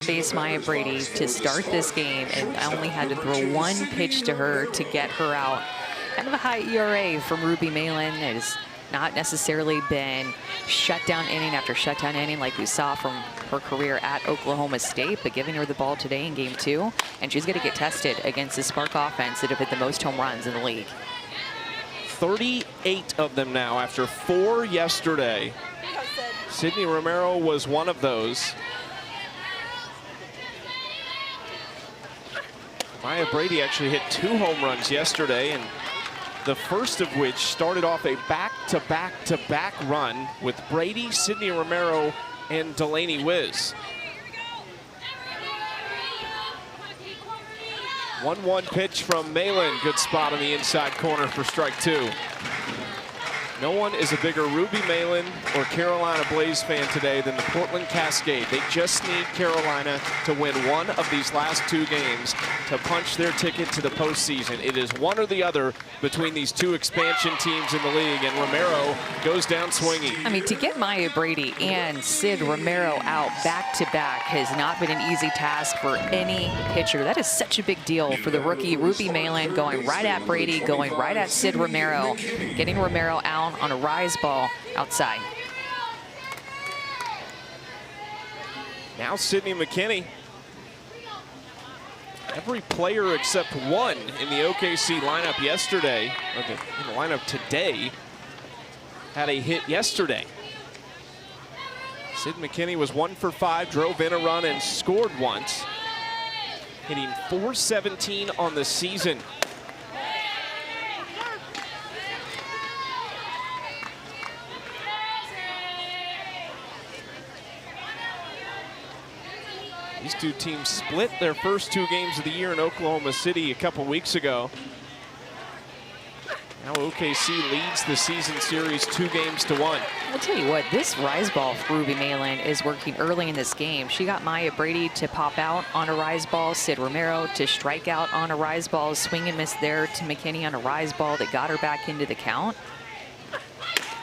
face Maya Brady to start this game, and I only had to throw one pitch to her to get her out. Kind of a high ERA from Ruby Malin. It has not necessarily been shutdown inning after shutdown inning like we saw from her career at Oklahoma State, but giving her the ball today in game 2, and she's going to get tested against the Spark offense that have hit the most home runs in the league. 38 of them now after 4 yesterday. Sydney Romero was one of those. Maya Brady actually hit 2 home runs yesterday, and the first of which started off a back-to-back-to-back run with Brady, Sydney Romero, and Delaney Wiz. 1-1 pitch from Malin. Good spot on the inside corner for strike 2. No one is a bigger Ruby Malin or Carolina Blaze fan today than the Portland Cascade. They just need Carolina to win one of these last 2 games to punch their ticket to the postseason. It is one or the other between these 2 expansion teams in the league, and Romero goes down swinging. I mean, to get Maya Brady and Sid Romero out back-to-back has not been an easy task for any pitcher. That is such a big deal for the rookie Ruby Malin, going right at Brady, going right at Sid Romero, getting Romero out on a rise ball outside. Now Sydney McKinney. Every player except one in the OKC lineup yesterday, or in the lineup today, had a hit yesterday. Sid McKinney was 1 for 5, drove in a run and scored once, hitting .417 on the season. These 2 teams split their first 2 games of the year in Oklahoma City a couple weeks ago. Now OKC leads the season series 2-1. I'll tell you what, this rise ball for Ruby Malin is working early in this game. She got Maya Brady to pop out on a rise ball, Sid Romero to strike out on a rise ball, swing and miss there to McKinney on a rise ball that got her back into the count.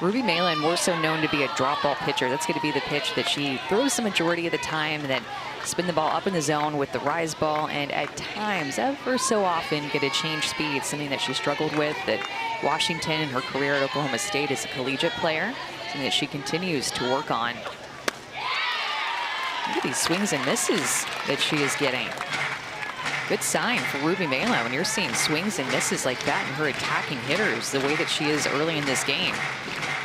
Ruby Malin, more so known to be a drop ball pitcher. That's going to be the pitch that she throws the majority of the time, and then spin the ball up in the zone with the rise ball, and at times, ever so often, get a change speed, something that she struggled with at Washington in her career at Oklahoma State as a collegiate player, something that she continues to work on. Look at these swings and misses that she is getting. Good sign for Ruby Malin when you're seeing swings and misses like that and her attacking hitters the way that she is early in this game.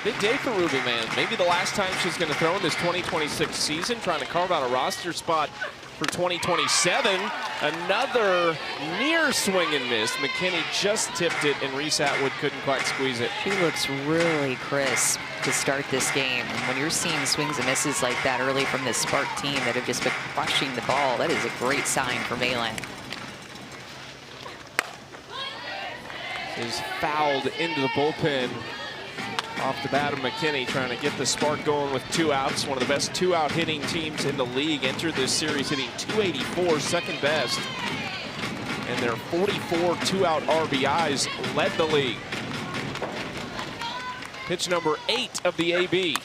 Big day for Ruby Malin. Maybe the last time she's going to throw in this 2026 season, trying to carve out a roster spot for 2027. Another near swing and miss. McKinney just tipped it, and Reese Atwood couldn't quite squeeze it. She looks really crisp to start this game. And when you're seeing swings and misses like that early from this Spark team that have just been crushing the ball, that is a great sign for Malin. Is fouled into the bullpen off the bat of McKinney, trying to get the Spark going with 2 outs. One of the best 2-out hitting teams in the league. Entered this series hitting .284, second best. And their 44 2-out RBIs led the league. Pitch number 8 of the AB.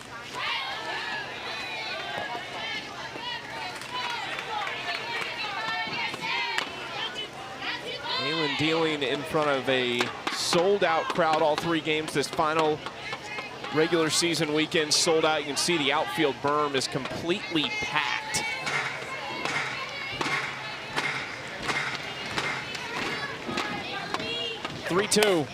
Malin dealing in front of a sold-out crowd all 3 games. This final regular season weekend sold out. You can see the outfield berm is completely packed. (3-2).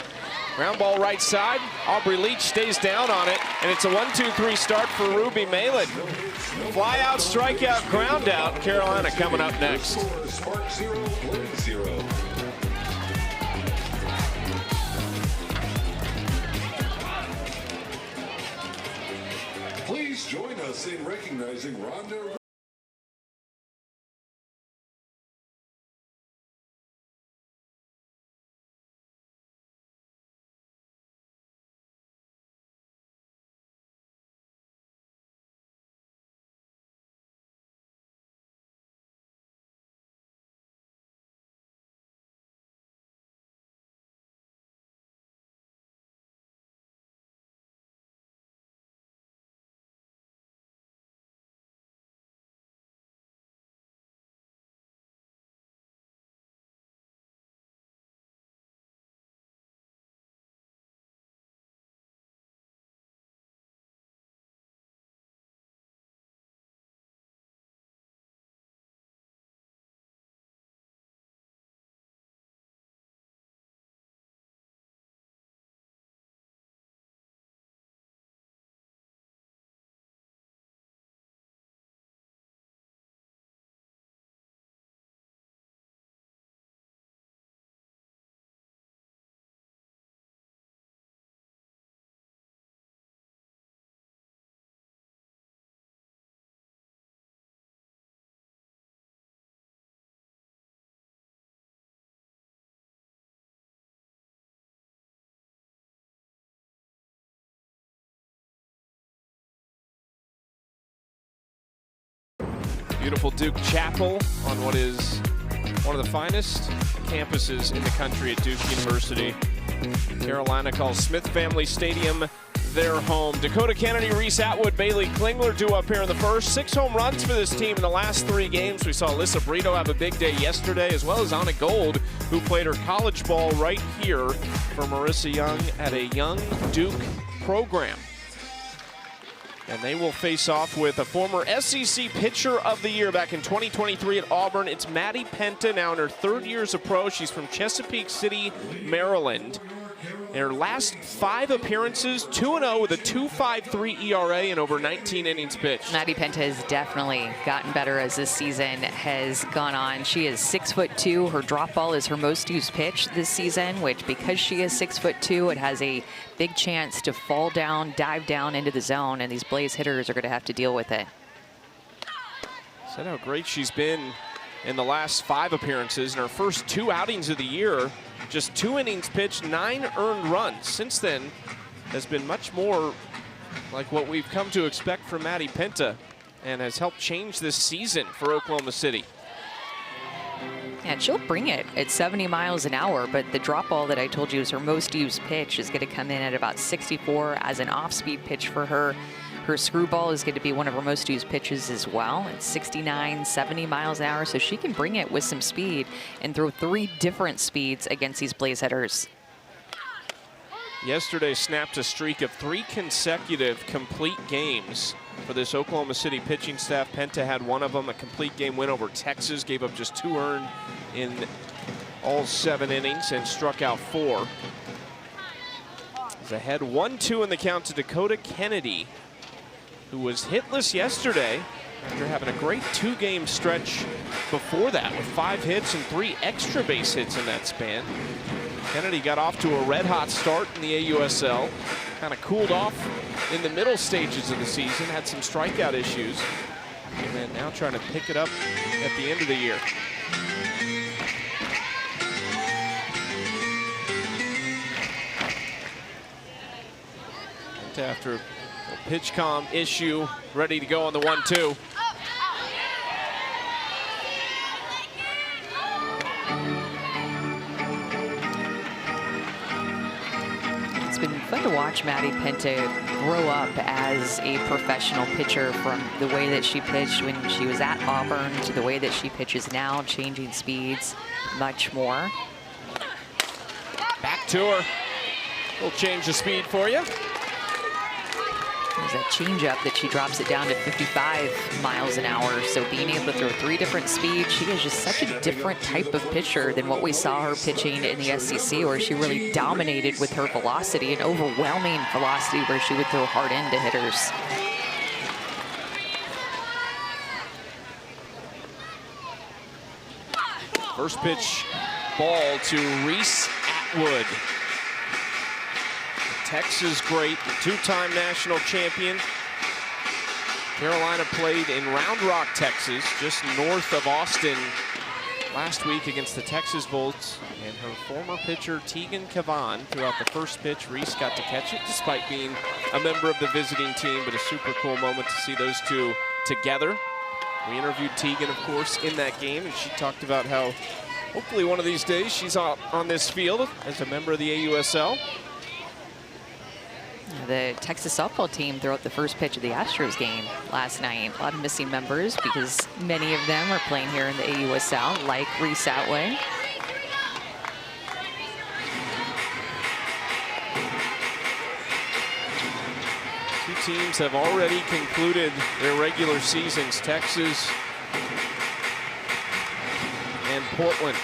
Ground ball right side. Aubrey Leach stays down on it, and it's a 1-2-3 start for Ruby Malin. Fly out, strikeout, ground out. Carolina coming up next. Please join us in recognizing Rhonda. Beautiful Duke Chapel on what is one of the finest campuses in the country at Duke University. Carolina calls Smith Family Stadium their home. Dakota Kennedy, Reese Atwood, Bailey Klingler due up here in the first. 6 home runs for this team in the last 3 games. We saw Alyssa Brito have a big day yesterday, as well as Anna Gold, who played her college ball right here for Marissa Young at a Young Duke program. And they will face off with a former SEC Pitcher of the Year back in 2023 at Auburn. It's Maddie Penta, now in her 3rd year as a pro. She's from Chesapeake City, Maryland. In her last 5 appearances, 2-0 with a 2.53 ERA and over 19 innings pitched. Maddie Penta has definitely gotten better as this season has gone on. She is 6'2". Her drop ball is her most used pitch this season, which because she is 6'2", it has a big chance to fall down, dive down into the zone, and these Blaze hitters are going to have to deal with it. Said how great she's been in the last 5 appearances. In her first 2 outings of the year, just 2 innings pitched, 9 earned runs. Since then, has been much more like what we've come to expect from Maddie Penta and has helped change this season for Oklahoma City. And she'll bring it at 70 miles an hour, but the drop ball that I told you is her most used pitch is going to come in at about 64 as an off-speed pitch for her. Her screwball is going to be one of her most used pitches as well. It's 69, 70 miles an hour, so she can bring it with some speed and throw 3 different speeds against these Blaze hitters. Yesterday snapped a streak of 3 consecutive complete games for this Oklahoma City pitching staff. Penta had one of them, a complete game win over Texas, gave up just 2 earned in all 7 innings and struck out 4. Is ahead 1-2 in the count to Dakota Kennedy, who was hitless yesterday after having a great 2-game stretch before that with 5 hits and 3 extra base hits in that span. Kennedy got off to a red-hot start in the AUSL, kind of cooled off in the middle stages of the season, had some strikeout issues, and then now trying to pick it up at the end of the year. And after a pitch comm issue, ready to go on the 1-2. It's been fun to watch Maddie Penta grow up as a professional pitcher, from the way that she pitched when she was at Auburn to the way that she pitches now, changing speeds, much more. Back to her. We'll change the speed for you. There's that changeup that she drops it down to 55 miles an hour. So being able to throw 3 different speeds, she is just such a different type of pitcher than what we saw her pitching in the SEC, where she really dominated with her velocity, an overwhelming velocity where she would throw hard into hitters. First pitch ball to Reese Atwood. Texas great, 2-time national champion. Carolina played in Round Rock, Texas, just north of Austin last week against the Texas Bolts. And her former pitcher, Tegan Cavan, threw out the first pitch. Reese got to catch it despite being a member of the visiting team, but a super cool moment to see those two together. We interviewed Tegan, of course, in that game, and she talked about how hopefully one of these days she's out on this field as a member of the AUSL. The Texas softball team threw out the first pitch of the Astros game last night. A lot of missing members because many of them are playing here in the AUSL, like Reese Atwood. Two teams have already concluded their regular seasons, Texas and Portland.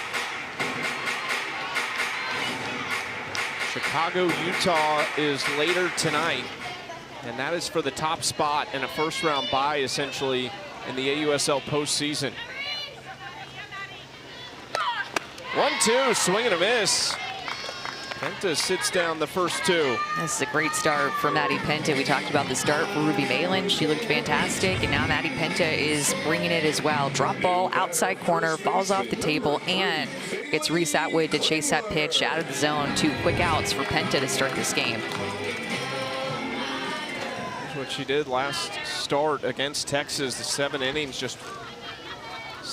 Chicago, Utah is later tonight, and that is for the top spot and a first-round bye, essentially, in the AUSL postseason. 1-2, swing and a miss. Penta sits down the first 2. This is a great start for Maddie Penta. We talked about the start for Ruby Malin. She looked fantastic, and now Maddie Penta is bringing it as well. Drop ball, outside corner, falls off the table, and gets Reese Atwood to chase that pitch out of the zone. 2 quick outs for Penta to start this game. That's what she did last start against Texas. The 7 innings, just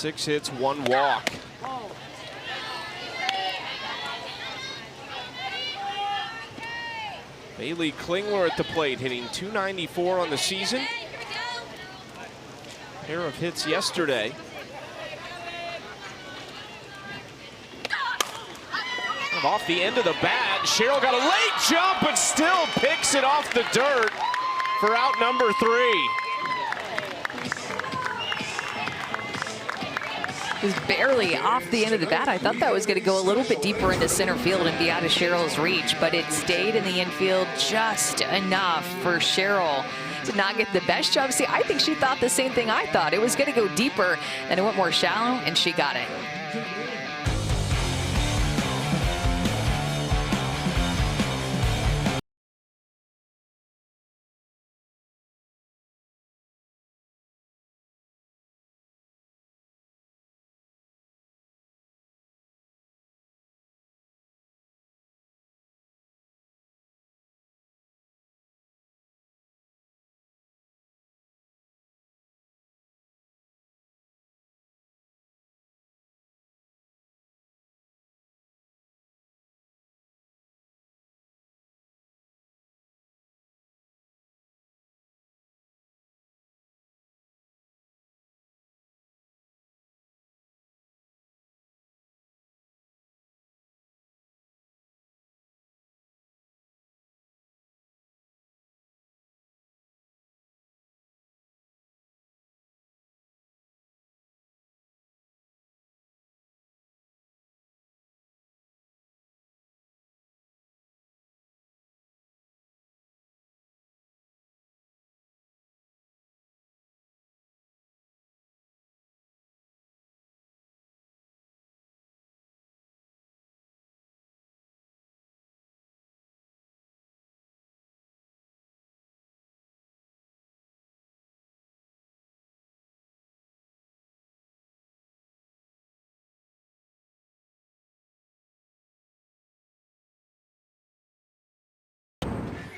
6 hits, 1 walk. Bailey Klingler at the plate, hitting .294 on the season. Pair of hits yesterday. Off the end of the bat, Cheryl got a late jump, but still picks it off the dirt for out number 3. It was barely off the end of the bat. I thought that was going to go a little bit deeper into center field and be out of Cheryl's reach, but it stayed in the infield just enough for Cheryl to not get the best jump. See, I think she thought the same thing I thought. It was going to go deeper, and it went more shallow, and she got it.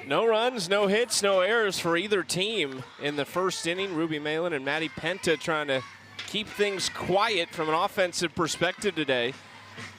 No runs, no hits, no errors for either team in the first inning. Ruby Malin and Maddie Penta trying to keep things quiet from an offensive perspective today.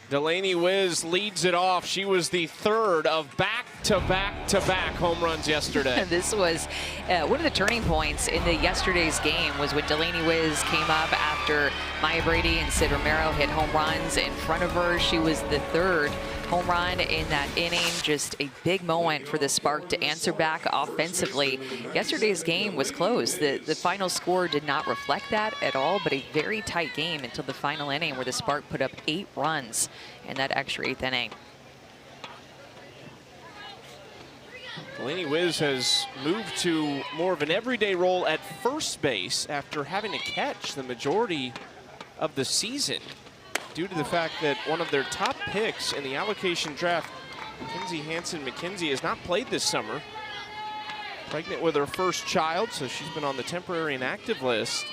Delaney Wiz leads it off. She was the third of back-to-back-to-back home runs yesterday. This was one of the turning points in the yesterday's game was when Delaney Wiz came up after Maya Brady and Sid Romero hit home runs in front of her. She was the third home run in that inning. Just a big moment for the Spark to answer back offensively. Yesterday's game was close. The final score did not reflect that at all, but a very tight game until the final inning where the Spark put up 8 runs in that extra 8th inning. Delaney Wiz has moved to more of an everyday role at first base after having to catch the majority of the season, due to the fact that one of their top picks in the allocation draft, Mackenzie Hansen-McKenzie, has not played this summer. Pregnant with her first child, so she's been on the temporary inactive list.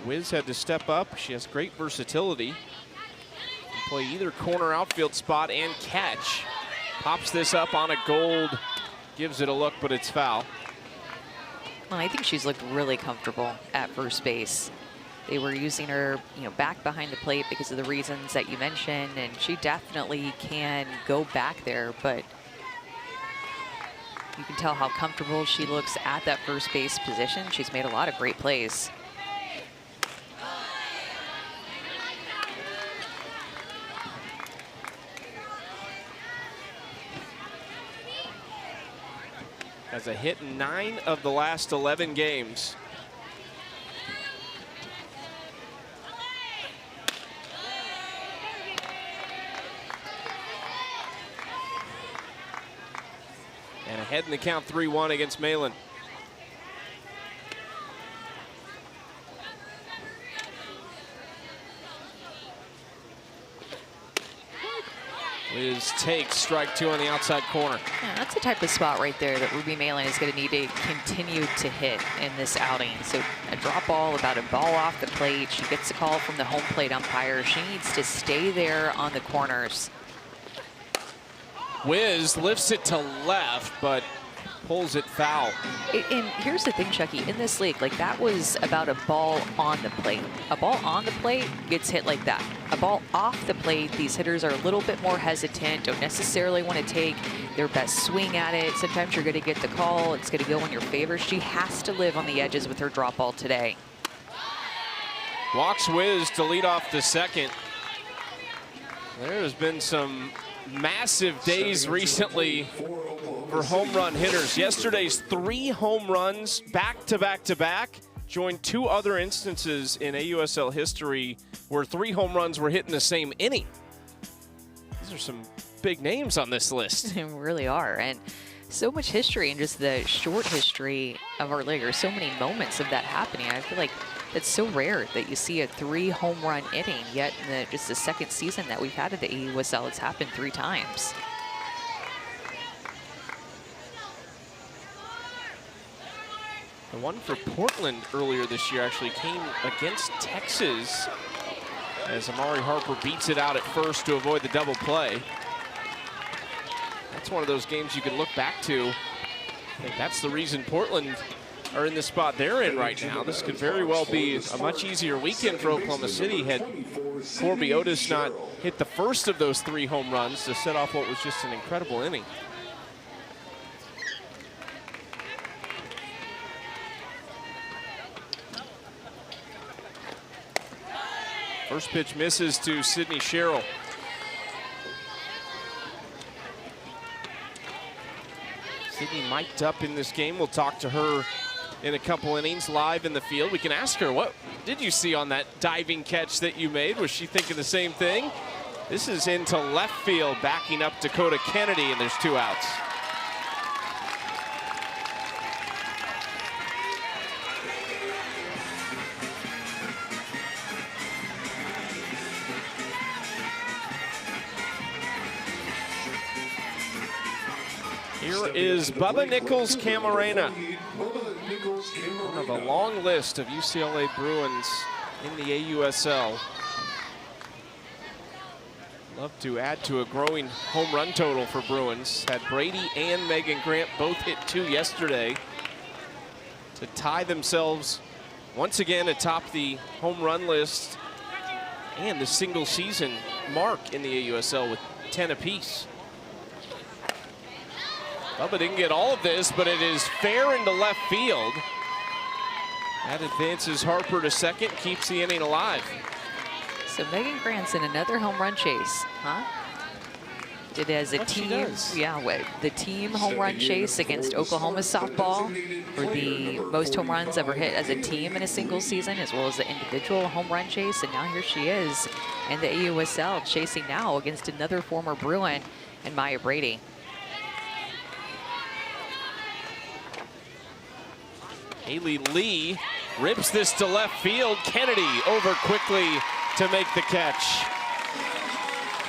Wiz had to step up. She has great versatility. Can play either corner outfield spot and catch. Pops this up on a gold, gives it a look, but it's foul. Well, I think she's looked really comfortable at first base. They were using her, back behind the plate because of the reasons that you mentioned, and she definitely can go back there, but you can tell how comfortable she looks at that first base position. She's made a lot of great plays. Has a hit in 9 of the last 11 games. And ahead in the count 3-1 against Malin. Wiz takes strike 2 on the outside corner. Yeah, that's the type of spot right there that Ruby Malin is going to need to continue to hit in this outing. So a drop ball, about a ball off the plate. She gets a call from the home plate umpire. She needs to stay there on the corners. Wiz lifts it to left, but pulls it foul. And here's the thing, Chucky, in this league, like that was about a ball on the plate. A ball on the plate gets hit like that. A ball off the plate, these hitters are a little bit more hesitant, don't necessarily want to take their best swing at it. Sometimes you're going to get the call, it's going to go in your favor. She has to live on the edges with her drop ball today. Walks Wiz to lead off the second. There has been some massive days recently for home run hitters. Yesterday's 3 home runs back to back to back joined 2 other instances in AUSL history where 3 home runs were hit in the same inning. These are some big names on this list. They really are. And so much history and just the short history of our league. There's so many moments of that happening. I feel like it's so rare that you see a 3 home run inning, yet in just the second season that we've had at the AUSL, it's happened 3 times. The one for Portland earlier this year actually came against Texas as Amari Harper beats it out at first to avoid the double play. That's one of those games you can look back to. I think that's the reason Portland are in the spot they're in right now. This could very well be a much easier weekend for Oklahoma City had Corby Otis not hit the first of those 3 home runs to set off what was just an incredible inning. First pitch misses to Sydney Sherrill. Sydney mic'd up in this game. We'll talk to her in a couple innings live in the field. We can ask her, what did you see on that diving catch that you made? Was she thinking the same thing? This is into left field, backing up Dakota Kennedy, and there's 2 outs. Here is Bubba Nichols Camarena. One of a long list of UCLA Bruins in the AUSL. Love to add to a growing home run total for Bruins. Had Brady and Megan Grant both hit 2 yesterday to tie themselves once again atop the home run list and the single season mark in the AUSL with 10 apiece. Bubba didn't get all of this, but it is fair into left field. That advances Harper to second, keeps the inning alive. So Megan Grant's in another home run chase, huh? Did as a team, the team home run chase against Oklahoma softball for the most home runs ever hit as a team in a single season, as well as the individual home run chase. And now here she is in the AUSL chasing now against another former Bruin and Maya Brady. Haley Lee rips this to left field. Kennedy over quickly to make the catch.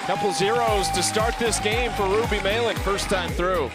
Couple zeros to start this game for Ruby Malin, first time through.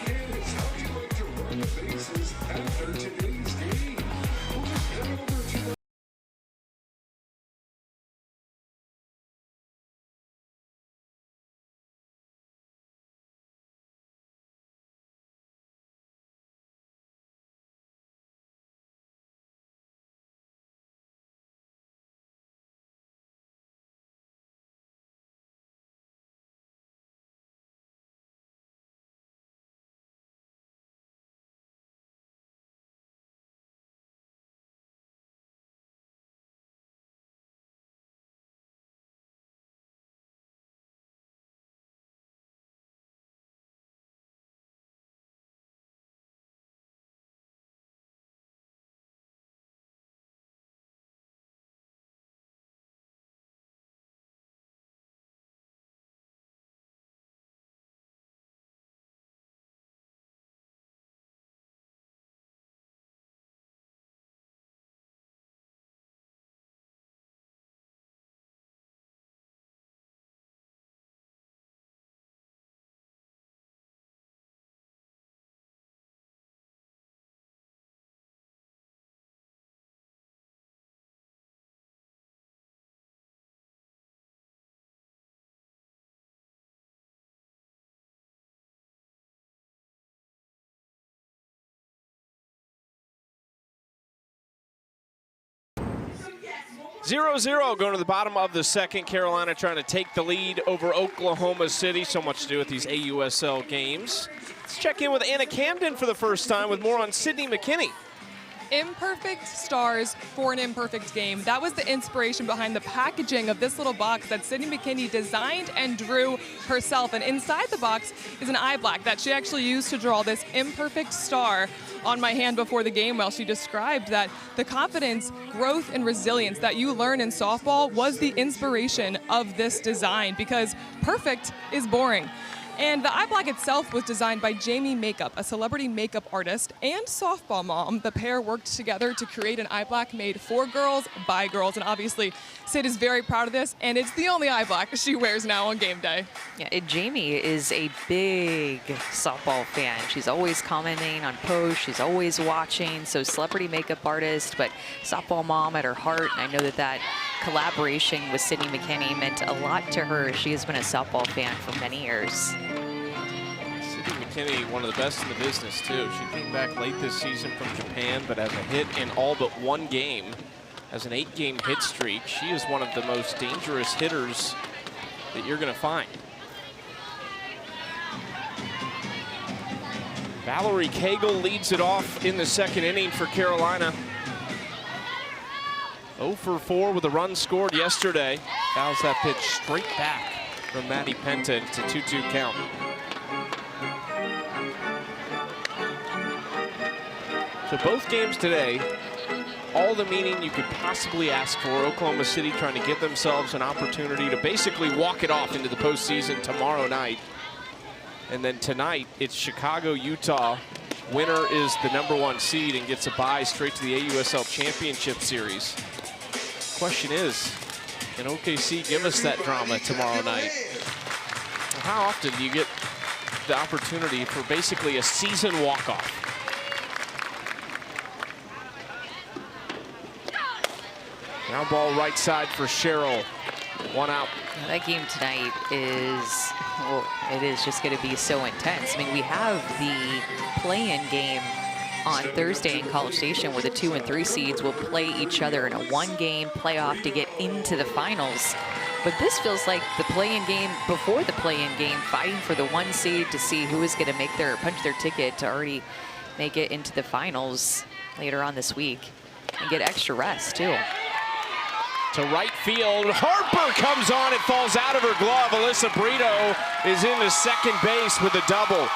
0-0 going to the bottom of the second. Carolina trying to take the lead over Oklahoma City. So much to do with these AUSL games. Let's check in with Anna Camden for the first time with more on Sydney McKinney. Imperfect stars for an imperfect game. That was the inspiration behind the packaging of this little box that Sydney McKinney designed and drew herself. And inside the box is an eye black that she actually used to draw this imperfect star on my hand before the game. Well, she described that the confidence, growth, and resilience that you learn in softball was the inspiration of this design, because perfect is boring. And the eye black itself was designed by Jamie Makeup, a celebrity makeup artist and softball mom. The pair worked together to create an eye black made for girls, by girls. And obviously, Sid is very proud of this, and it's the only eye black she wears now on game day. Yeah, Jamie is a big softball fan. She's always commenting on posts. She's always watching. So celebrity makeup artist, but softball mom at her heart. And I know that collaboration with Sydney McKinney meant a lot to her. She has been a softball fan for many years. Sydney McKinney, one of the best in the business, too. She came back late this season from Japan, but has a hit in all but one game. Has an 8-game hit streak. She is one of the most dangerous hitters that you're going to find. Valerie Cagle leads it off in the second inning for Carolina. 0 for 4 with a run scored yesterday. Fouls that pitch straight back from Maddie Penta to 2-2 count. So both games today, all the meaning you could possibly ask for. Oklahoma City trying to give themselves an opportunity to basically walk it off into the postseason tomorrow night. And then tonight, it's Chicago, Utah. Winner is the #1 seed and gets a bye straight to the AUSL Championship Series. Question is, can OKC give us that drama tomorrow night? How often do you get the opportunity for basically a season walk-off? Now ball right side for Cheryl. 1 out. That game tonight is, well, it is just going to be so intense. I mean, we have the play-in game on Thursday in College Station where the 2 and 3 seeds will play each other in a 1-game playoff to get into the finals. But this feels like the play-in game before the play-in game, fighting for the 1 seed to see who is going to make punch their ticket to already make it into the finals later on this week and get extra rest too. To right field, Harper comes on, it falls out of her glove. Alyssa Brito is into second base with a double.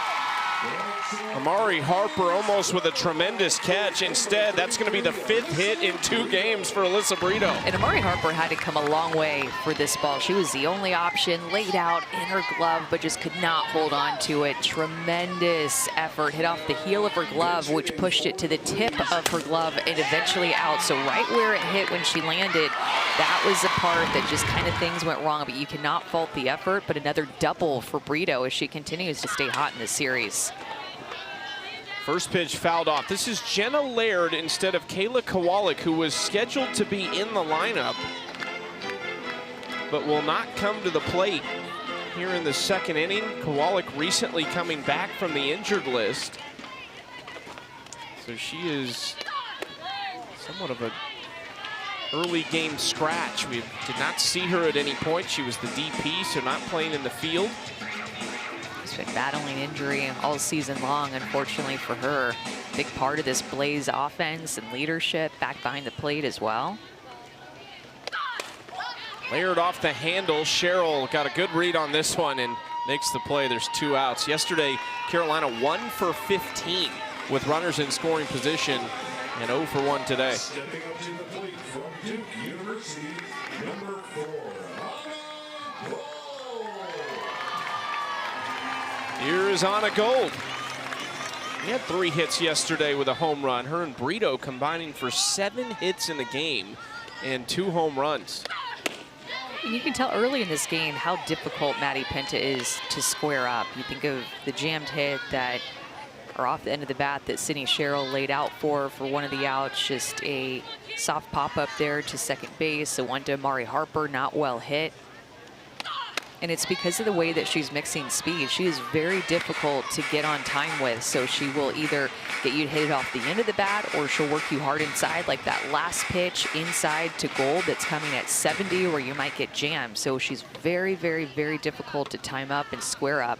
Amari Harper almost with a tremendous catch. Instead, that's going to be the 5th hit in 2 games for Alyssa Brito. And Amari Harper had to come a long way for this ball. She was the only option, laid out in her glove, but just could not hold on to it. Tremendous effort, hit off the heel of her glove, which pushed it to the tip of her glove and eventually out. So right where it hit when she landed, that was the part that just kind of things went wrong, but you cannot fault the effort. But another double for Brito as she continues to stay hot in this series. First pitch fouled off. This is Jenna Laird instead of Kayla Kowalik, who was scheduled to be in the lineup, but will not come to the plate here in the second inning. Kowalik recently coming back from the injured list. So she is somewhat of an early game scratch. We did not see her at any point. She was the DP, so not playing in the field. She's been battling injury all season long, unfortunately for her. Big part of this Blaze offense and leadership back behind the plate as well. Layered off the handle. Cheryl got a good read on this one and makes the play. There's 2 outs. Yesterday, Carolina 1 for 15 with runners in scoring position and 0 for 1 today. Stepping up to the plate from Duke University, #4, Anna Gold. Here is Anna Gold. She had 3 hits yesterday with a home run. Her and Brito combining for 7 hits in the game and 2 home runs. And you can tell early in this game how difficult Maddie Penta is to square up. You think of the jammed hit that, or off the end of the bat that Sydney Cheryl laid out for one of the outs. Just a soft pop up there to second base. So one to Amari Harper, not well hit. And it's because of the way that she's mixing speed. She is very difficult to get on time with. So she will either get you to hit it off the end of the bat, or she'll work you hard inside, like that last pitch inside to gold that's coming at 70, where you might get jammed. So she's very, very, very difficult to time up and square up.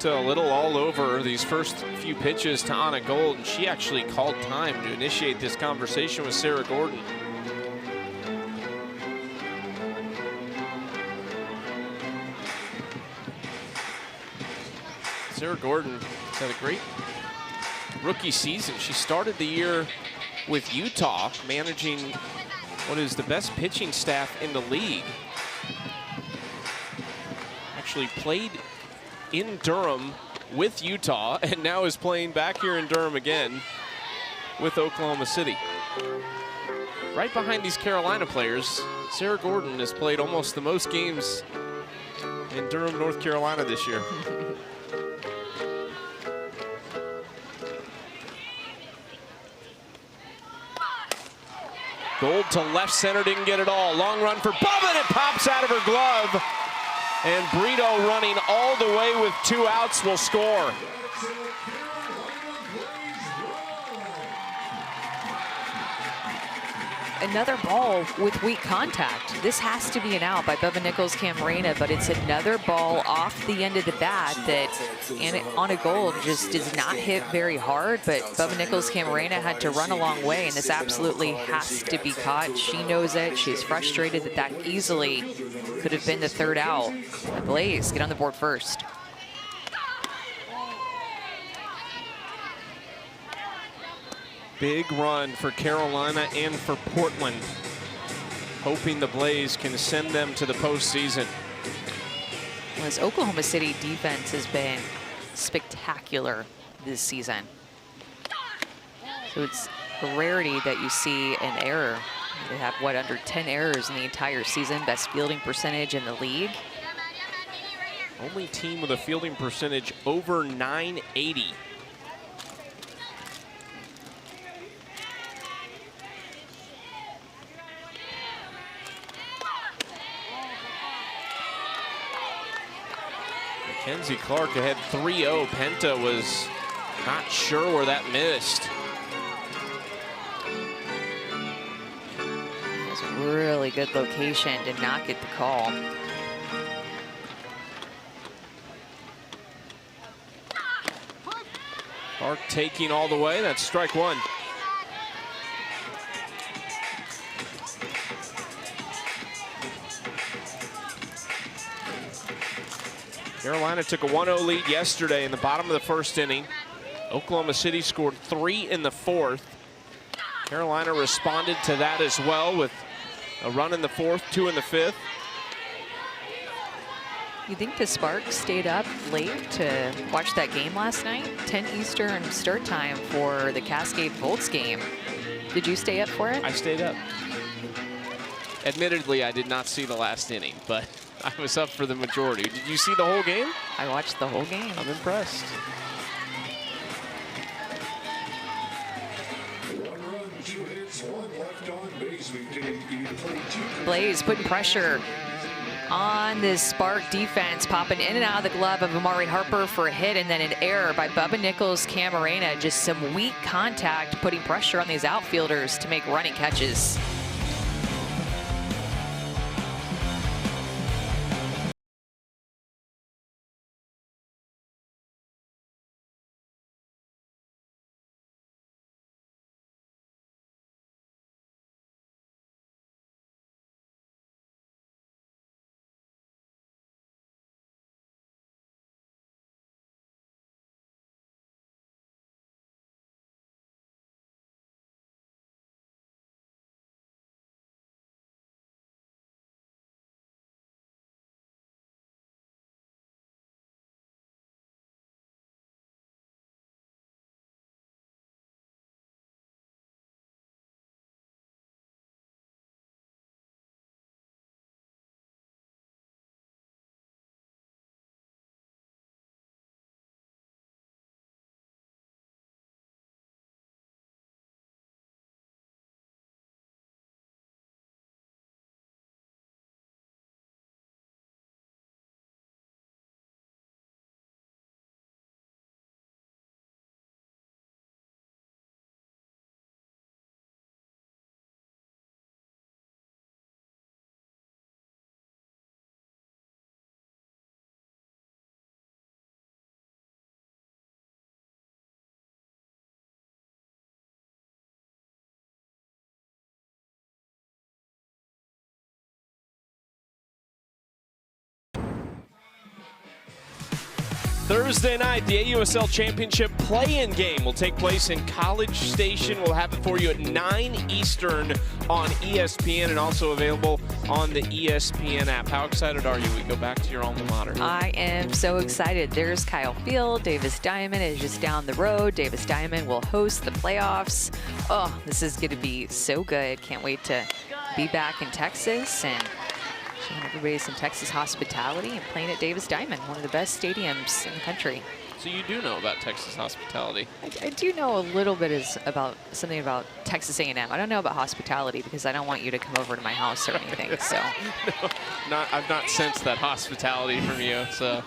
A little all over these first few pitches to Anna Gold, and she actually called time to initiate this conversation with Sarah Gordon. Sarah Gordon has had a great rookie season. She started the year with Utah, managing what is the best pitching staff in the league. Actually played in Durham with Utah, and now is playing back here in Durham again with Oklahoma City. Right behind these Carolina players, Sarah Gordon has played almost the most games in Durham, North Carolina this year. Gold to left center, didn't get it all. Long run for Bubba, and it pops out of her glove. And Brito, running all the way with 2 outs, will score. Another ball with weak contact. This has to be an out by Bubba Nichols Camarena, but it's another ball off the end of the bat that Anna Gold just does not hit very hard, but Bubba Nichols Camarena had to run a long way, and this absolutely has to be caught. She knows it. She's frustrated that that easily could have been the 3rd out. Blaze, get on the board first. Big run for Carolina and for Portland, hoping the Blaze can send them to the postseason. Well, this Oklahoma City defense has been spectacular this season. So it's a rarity that you see an error. They have, what, under 10 errors in the entire season, best fielding percentage in the league. Only team with a fielding percentage over 980. Mackenzie Clark ahead 3-0. Penta was not sure where that missed. It was a really good location, did not get the call. Clark taking all the way, that's strike 1. Carolina took a 1-0 lead yesterday in the bottom of the 1st inning. Oklahoma City scored 3 in the 4th. Carolina responded to that as well with a run in the 4th, 2 in the 5th. You think the Sparks stayed up late to watch that game last night? 10 Eastern start time for the Cascade Bolts game. Did you stay up for it? I stayed up. Admittedly, I did not see the last inning, but I was up for the majority. Did you see the whole game? I watched the whole game. I'm impressed. 1 run, 2 hits, 1 left on base. We continue to play 2. Blaze putting pressure on this Spark defense, popping in and out of the glove of Amari Harper for a hit, and then an error by Bubba Nichols Camarena. Just some weak contact, putting pressure on these outfielders to make running catches. Thursday night, the AUSL Championship play-in game will take place in College Station. We'll have it for you at 9 Eastern on ESPN and also available on the ESPN app. How excited are you? We go back to your alma mater. I am so excited. There's Kyle Field. Davis Diamond is just down the road. Davis Diamond will host the playoffs. Oh, this is going to be so good. Can't wait to be back in Texas and showing everybody some Texas hospitality and playing at Davis Diamond, one of the best stadiums in the country. So you do know about Texas hospitality. I do know a little bit about something about Texas A&M. I don't know about hospitality because I don't want you to come over to my house or anything. So, no, I've not sensed that hospitality from you. So,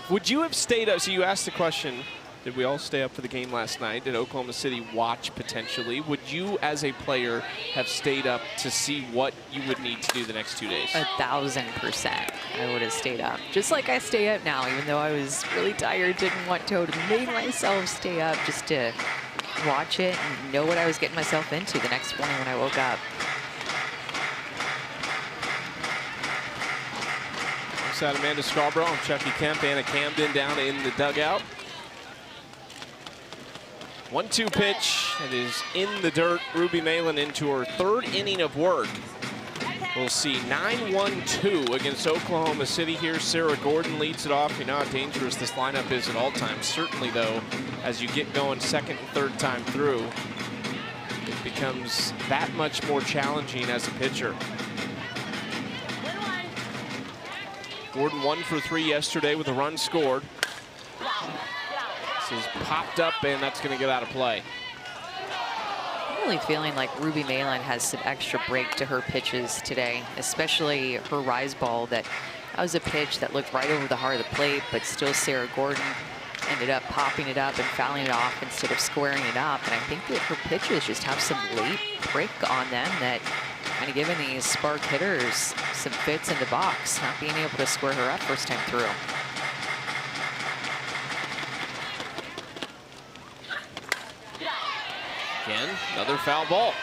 would you have stayed up? So you asked the question. Did we all stay up for the game last night? Did Oklahoma City watch potentially? Would you, as a player, have stayed up to see what you would need to do the next 2 days? 1,000%. I would have stayed up. Just like I stay up now, even though I was really tired, didn't want to, made myself stay up just to watch it and know what I was getting myself into the next morning when I woke up. Outside Amanda Scarborough and Chucky Kemp, Anna Camden down in the dugout. 1-2 pitch. It is in the dirt. Ruby Malin into her third inning of work. We'll see 9-1-2 against Oklahoma City here. Sarah Gordon leads it off. You know how dangerous this lineup is at all times. Certainly, though, as you get going second and third time through, it becomes that much more challenging as a pitcher. Gordon 1 for 3 yesterday with a run scored. This is popped up, and that's going to get out of play. I'm really feeling like Ruby Malin has some extra break to her pitches today, especially her rise ball. That was a pitch that looked right over the heart of the plate, but still Sarah Gordon ended up popping it up and fouling it off instead of squaring it up. And I think that her pitches just have some late break on them that kind of giving these spark hitters some fits in the box, not being able to square her up first time through. Again, another foul ball.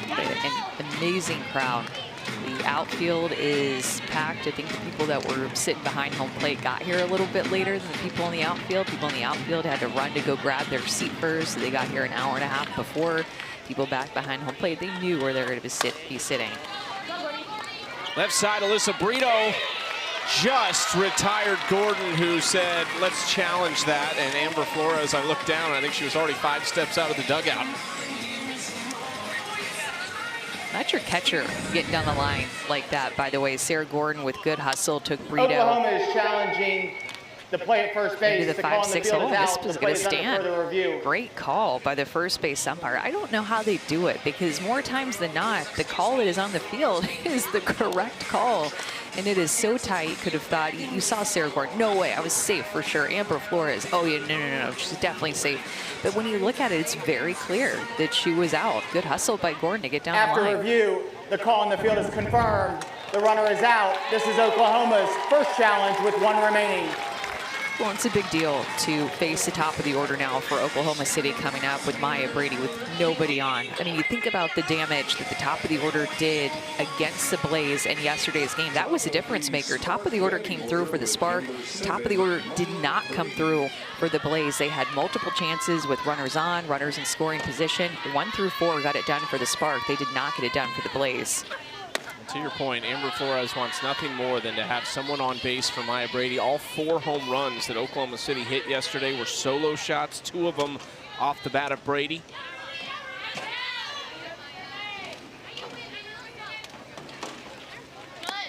An amazing crowd. The outfield is packed. I think the people that were sitting behind home plate got here a little bit later than the people in the outfield. People in the outfield had to run to go grab their seat first, so they got here an hour and a half before. People back behind home plate, they knew where they were going to be sitting. Left side, Alyssa Brito just retired Gordon, who said, let's challenge that. And Amber Flores, I looked down, I think she was already 5 steps out of the dugout. Not your catcher getting down the line like that, by the way. Sarah Gordon with good hustle took Brito. Oklahoma is challenging the play at first base. Into the 5-6 hole. This was going to stand. Review. Great call by the first base umpire. I don't know how they do it, because more times than not, the call that is on the field is the correct call. And it is so tight. Could have thought, you saw Sarah Gordon. No way, I was safe for sure. Amber Flores, oh yeah, no, she's definitely safe. But when you look at it, it's very clear that she was out. Good hustle by Gordon to get down the line. After review, the call on the field is confirmed. The runner is out. This is Oklahoma's first challenge with 1 remaining. Well, it's a big deal to face the top of the order now for Oklahoma City coming up with Maya Brady with nobody on. I mean, you think about the damage that the top of the order did against the Blaze in yesterday's game. That was a difference maker. Top of the order came through for the Spark. Top of the order did not come through for the Blaze. They had multiple chances with runners on, runners in scoring position. 1 through 4 got it done for the Spark. They did not get it done for the Blaze. To your point, Amber Flores wants nothing more than to have someone on base for Maya Brady. All 4 home runs that Oklahoma City hit yesterday were solo shots, 2 of them off the bat of Brady.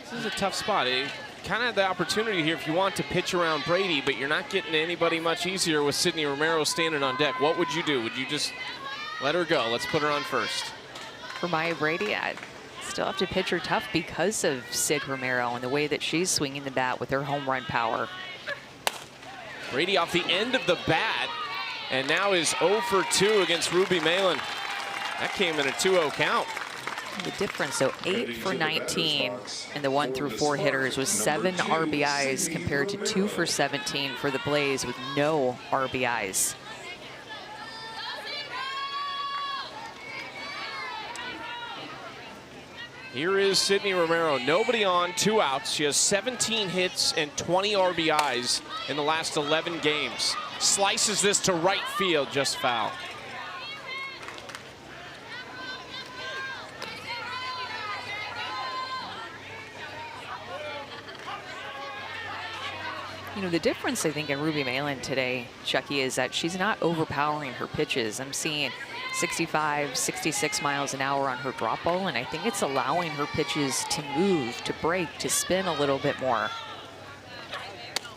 This is a tough spot. It kind of had the opportunity here if you want to pitch around Brady, but you're not getting anybody much easier with Sydney Romero standing on deck. What would you do? Would you just let her go? Let's put her on first. For Maya Brady, I'd still have to pitch her tough because of Sid Romero and the way that she's swinging the bat with her home run power. Brady off the end of the bat, and now is 0 for 2 against Ruby Malin. That came in a 2-0 count. The difference, so 8 for 19 in the 1 through 4 hitters was 7 RBIs compared to 2 for 17 for the Blaze with no RBIs. Here is Sydney Romero. Nobody on, 2 outs. She has 17 hits and 20 RBIs in the last 11 games. Slices this to right field, just foul. You know, the difference, I think, in Ruby Malin today, Chucky, is that she's not overpowering her pitches. I'm seeing 65, 66 miles an hour on her drop ball, and I think it's allowing her pitches to move, to break, to spin a little bit more.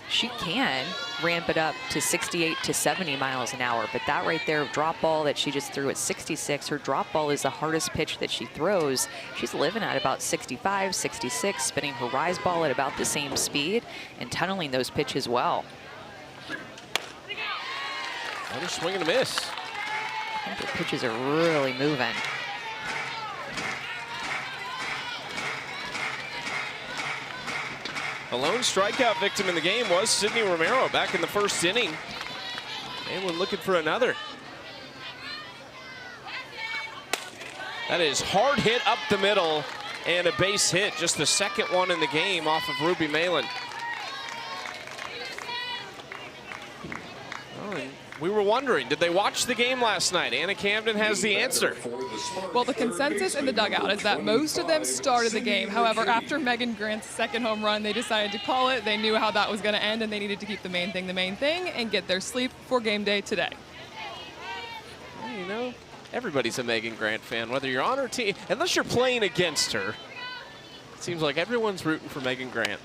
She can ramp it up to 68 to 70 miles an hour, but that right there, drop ball that she just threw at 66, her drop ball is the hardest pitch that she throws. She's living at about 65, 66, spinning her rise ball at about the same speed and tunneling those pitches well. Another swing and a miss. I think the pitches are really moving. The lone strikeout victim in the game was Sydney Romero back in the first inning. Anyone looking for another? That is hard hit up the middle and a base hit. Just the second one in the game off of Ruby Malin. Oh, and we were wondering, did they watch the game last night? Anna Camden has the answer. Well, the consensus in the dugout is that most of them started the game. However, after Megan Grant's second home run, they decided to call it. They knew how that was going to end, and they needed to keep the main thing, and get their sleep for game day today. Well, you know, everybody's a Megan Grant fan, whether you're on her team, unless you're playing against her. It seems like everyone's rooting for Megan Grant.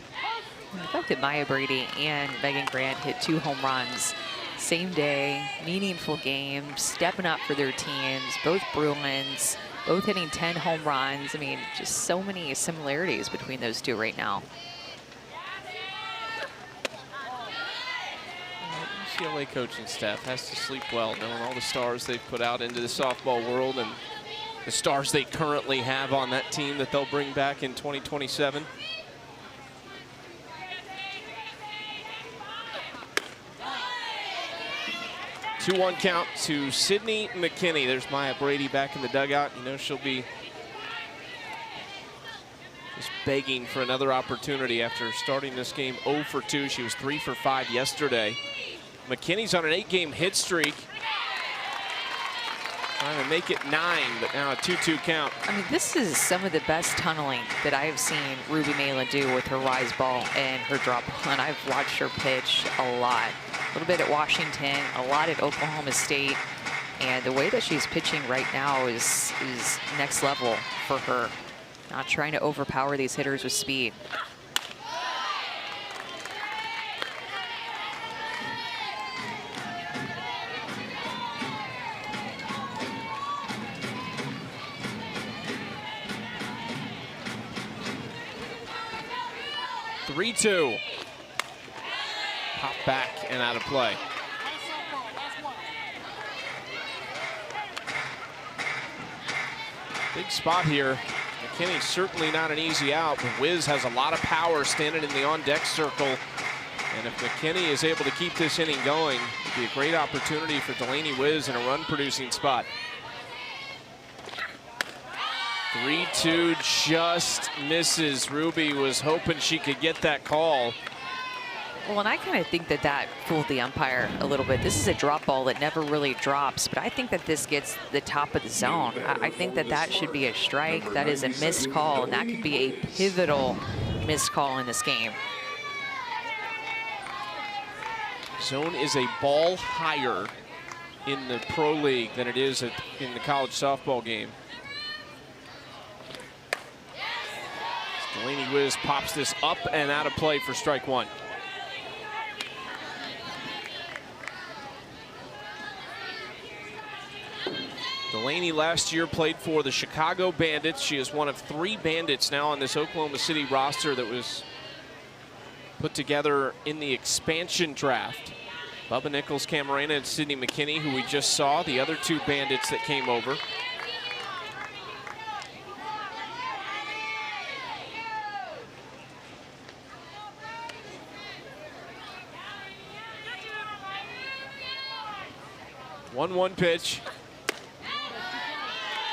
The fact that Maya Brady and Megan Grant hit 2 home runs same day, meaningful game, stepping up for their teams, both Bruins, both hitting 10 home runs. I mean, just so many similarities between those two right now. UCLA coaching staff has to sleep well, knowing all the stars they've put out into the softball world and the stars they currently have on that team that they'll bring back in 2027. 2-1 count to Sydney McKinney. There's Maya Brady back in the dugout. You know, she'll be just begging for another opportunity after starting this game 0 for 2. She was 3 for 5 yesterday. McKinney's on an 8-game hit streak. Trying to make it 9, but now a 2-2 count. I mean, this is some of the best tunneling that I have seen Ruby Malin do with her rise ball and her drop ball, and I've watched her pitch a lot. A little bit at Washington, a lot at Oklahoma State, and the way that she's pitching right now is next level for her. Not trying to overpower these hitters with speed. Three-2. Pop back and out of play. Big spot here. McKinney's certainly not an easy out, but Wiz has a lot of power standing in the on-deck circle. And if McKinney is able to keep this inning going, it'd be a great opportunity for Delaney Wiz in a run-producing spot. 3-2 just misses. Ruby was hoping she could get that call. Well, and I kind of think that that fooled the umpire a little bit. This is a drop ball that never really drops, but I think that this gets the top of the zone. I think that that should be a strike. That is a missed call, and that could be a pivotal missed call in this game. Zone is a ball higher in the pro league than it is in the college softball game. Delaney Wiz pops this up and out of play for strike 1. Delaney last year played for the Chicago Bandits. She is one of 3 Bandits now on this Oklahoma City roster that was put together in the expansion draft. Bubba Nichols, Camarena, and Sydney McKinney, who we just saw, the other 2 Bandits that came over. One pitch.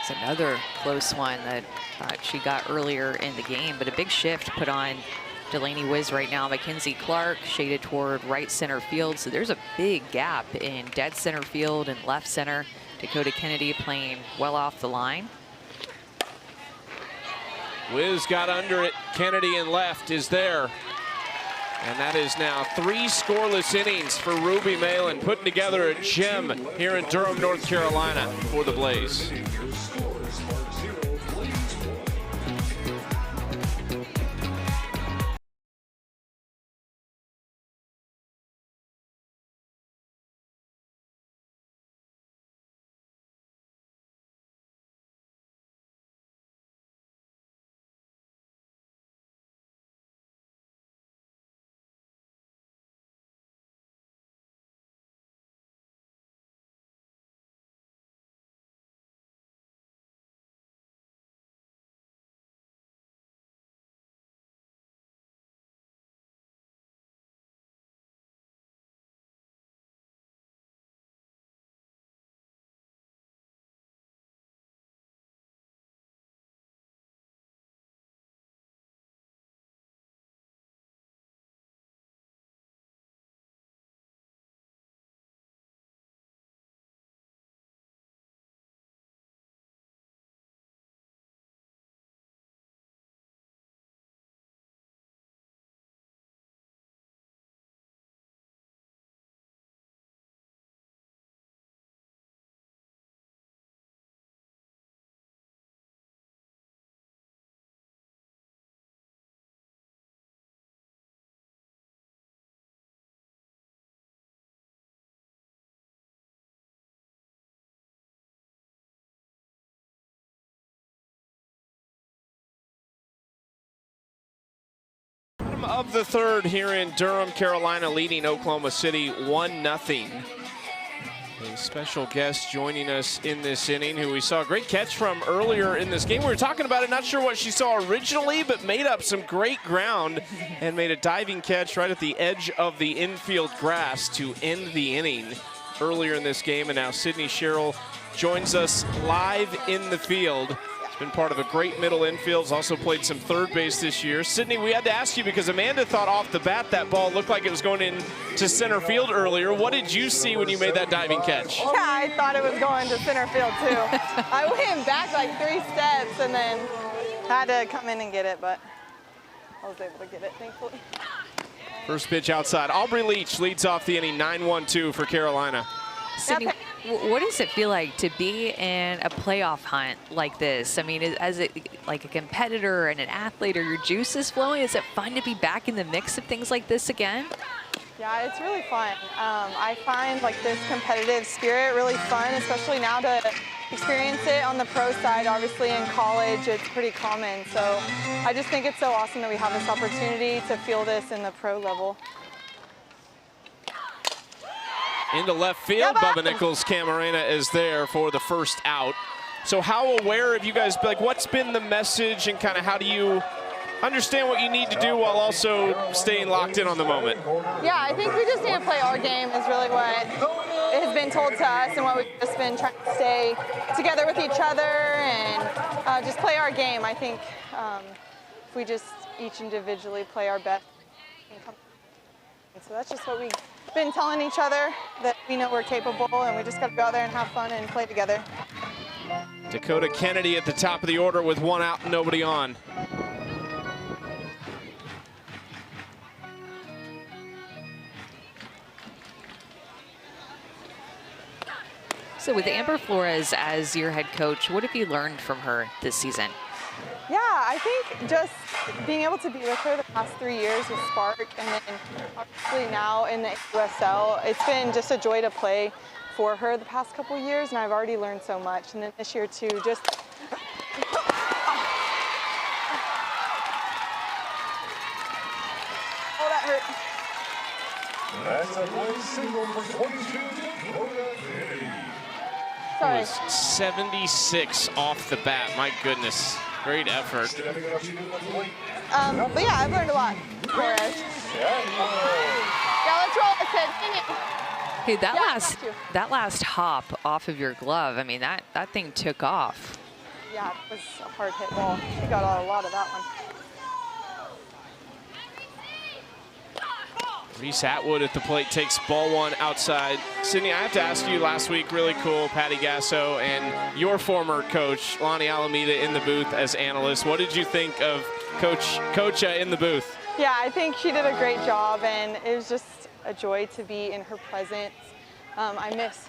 It's another close one that she got earlier in the game, but a big shift put on Delaney Wiz right now. Mackenzie Clark shaded toward right center field, so there's a big gap in dead center field and left center. Dakota Kennedy playing well off the line. Wiz got under it. Kennedy in left is there. And that is now 3 scoreless innings for Ruby Malin, putting together a gem here in Durham, North Carolina for the Blaze. Of the third here in Durham, Carolina, leading Oklahoma City 1-0. A special guest joining us in this inning, who we saw a great catch from earlier in this game. We were talking about it, not sure what she saw originally, but made up some great ground and made a diving catch right at the edge of the infield grass to end the inning earlier in this game. And now Sydney Sherrill joins us live in the field. Been part of a great middle infield, also played some third base this year. Sydney, we had to ask you because Amanda thought off the bat that ball looked like it was going into center field earlier. What did you see when you made that diving catch? Yeah, I thought it was going to center field too. I went back like 3 steps and then had to come in and get it, but I was able to get it, thankfully. First pitch outside. Aubrey Leach leads off the inning, 9-1-2 for Carolina. Sydney, what does it feel like to be in a playoff hunt like this? I mean, as like a competitor and an athlete, are your juices flowing? Is it fun to be back in the mix of things like this again? Yeah, it's really fun. I find like this competitive spirit really fun, especially now to experience it on the pro side. Obviously in college, it's pretty common. So I just think it's so awesome that we have this opportunity to feel this in the pro level. Into left field, Bubba Nichols Camarena is there for the first out. So how aware have you guys, like what's been the message and kind of how do you understand what you need to do while also staying locked in on the moment? Yeah, I think we just need to play our game is really what has been told to us and what we've just been trying to stay together with each other and just play our game. I think if we just each individually play our best. So that's just what we've been telling each other, that we know we're capable and we just got to go out there and have fun and play together. Dakota Kennedy at the top of the order with 1 out and nobody on. So with Amber Flores as your head coach, what have you learned from her this season? Yeah, I think just being able to be with her the past 3 years with Spark and then obviously now in the AUSL, it's been just a joy to play for her the past couple years and I've already learned so much. And then this year too, just oh, that hurt. That's a Blaze single for 22, Dakota Kennedy. Sorry. It was 76 off the bat, my goodness. Great effort. But yeah, I've learned a lot. Flores. Yeah, let's roll it, Sid. Hey, that last hop off of your glove, I mean, that thing took off. yeah, it was a hard hit ball. She got a lot of that one. Reese Atwood at the plate takes ball one outside. Sydney, I have to ask you, last week, really cool, Patty Gasso and your former coach, Lonnie Alameda, in the booth as analyst. What did you think of Coach in the booth? Yeah, I think she did a great job, and it was just a joy to be in her presence. I miss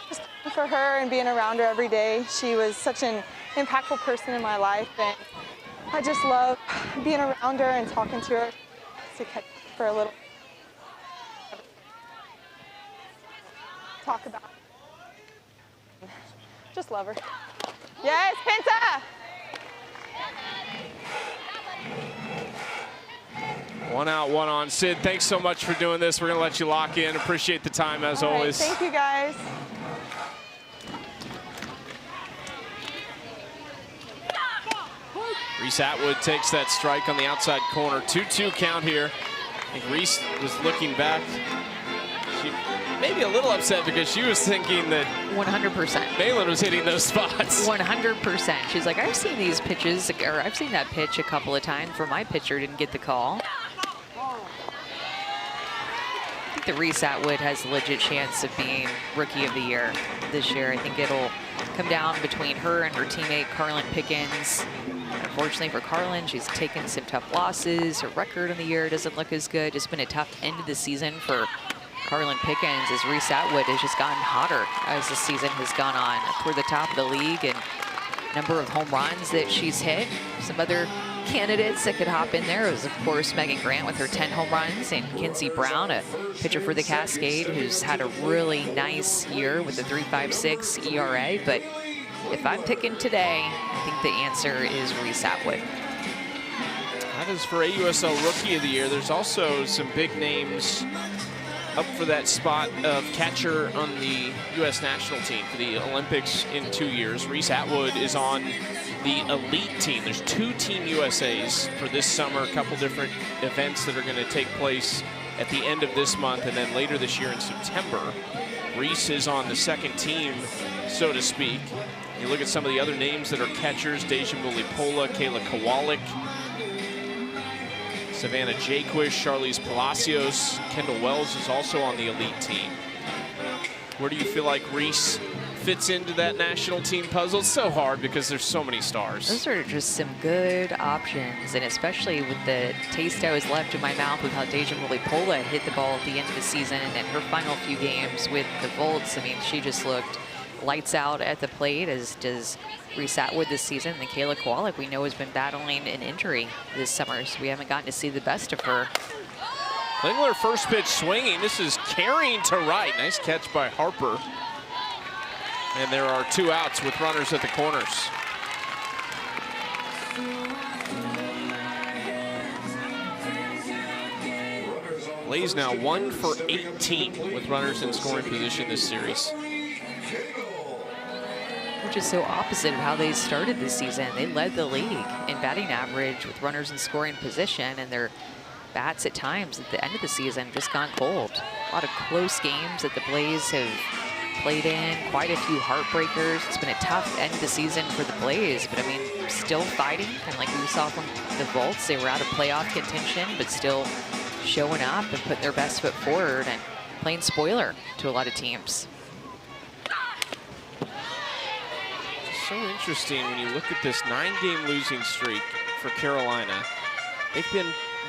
just for her and being around her every day. She was such an impactful person in my life, and I just love being around her and talking to her to catch for a little talk about it. Just love her. Yes, Pinta! One out, one on. Sid, thanks so much for doing this. We're going to let you lock in. Appreciate the time, as All right, always. thank you, guys. Reese Atwood takes that strike on the outside corner. 2-2 count here. I think Reese was looking back. She may be a little upset because she was thinking that 100%. Malin was hitting those spots. 100%. She's like, I've seen these pitches, or I've seen that pitch a couple of times where my pitcher didn't get the call. I think that Reese Atwood has a legit chance of being Rookie of the Year this year. I think it'll come down between her and her teammate, Carlin Pickens. Unfortunately for Carlin, she's taken some tough losses. Her record on the year doesn't look as good. It's been a tough end of the season for Carlin Pickens, as Reese Atwood has just gotten hotter as the season has gone on. Toward the top of the league, and number of home runs that she's hit. Some other candidates that could hop in there was, of course, Megan Grant with her 10 home runs, and Kinsey Brown, a pitcher for the Cascade, who's had a really nice year with a 3.56 ERA. But if I'm picking today, I think the answer is Reese Atwood. That is for AUSL Rookie of the Year. There's also some big names up for that spot of catcher on the U.S. national team for the Olympics in 2 years. Reese Atwood is on the elite team. There's 2 Team USAs for this summer, a couple different events that are going to take place at the end of this month and then later this year in September. Reese is on the second team, so to speak. You look at some of the other names that are catchers: Deja Mulipola, Kayla Kowalik, Savannah Jaquish, Charlize Palacios. Kendall Wells is also on the elite team. Where do you feel like Reese fits into that national team puzzle? It's so hard because there's so many stars. Those are just some good options, and especially with the taste I was left in my mouth with how Deja Mulipola hit the ball at the end of the season and her final few games with the Volts. I mean, she just looked lights out at the plate, as does Reese Atwood this season. And Kayla Kowalik, we know, has been battling an injury this summer, so we haven't gotten to see the best of her. Klingler first pitch swinging. This is carrying to right. Nice catch by Harper. And there are 2 outs with runners at the corners. Blaze now 1 for 18 with runners in scoring position this series. Which is so opposite of how they started this season. They led the league in batting average with runners in scoring position, and their bats at times at the end of the season just gone cold. A lot of close games that the Blaze have played in, quite a few heartbreakers. It's been a tough end of the season for the Blaze, but I mean, still fighting. And like we saw from the Volts, they were out of playoff contention, but still showing up and putting their best foot forward and playing spoiler to a lot of teams. So interesting when you look at this 9-game losing streak for Carolina. They've been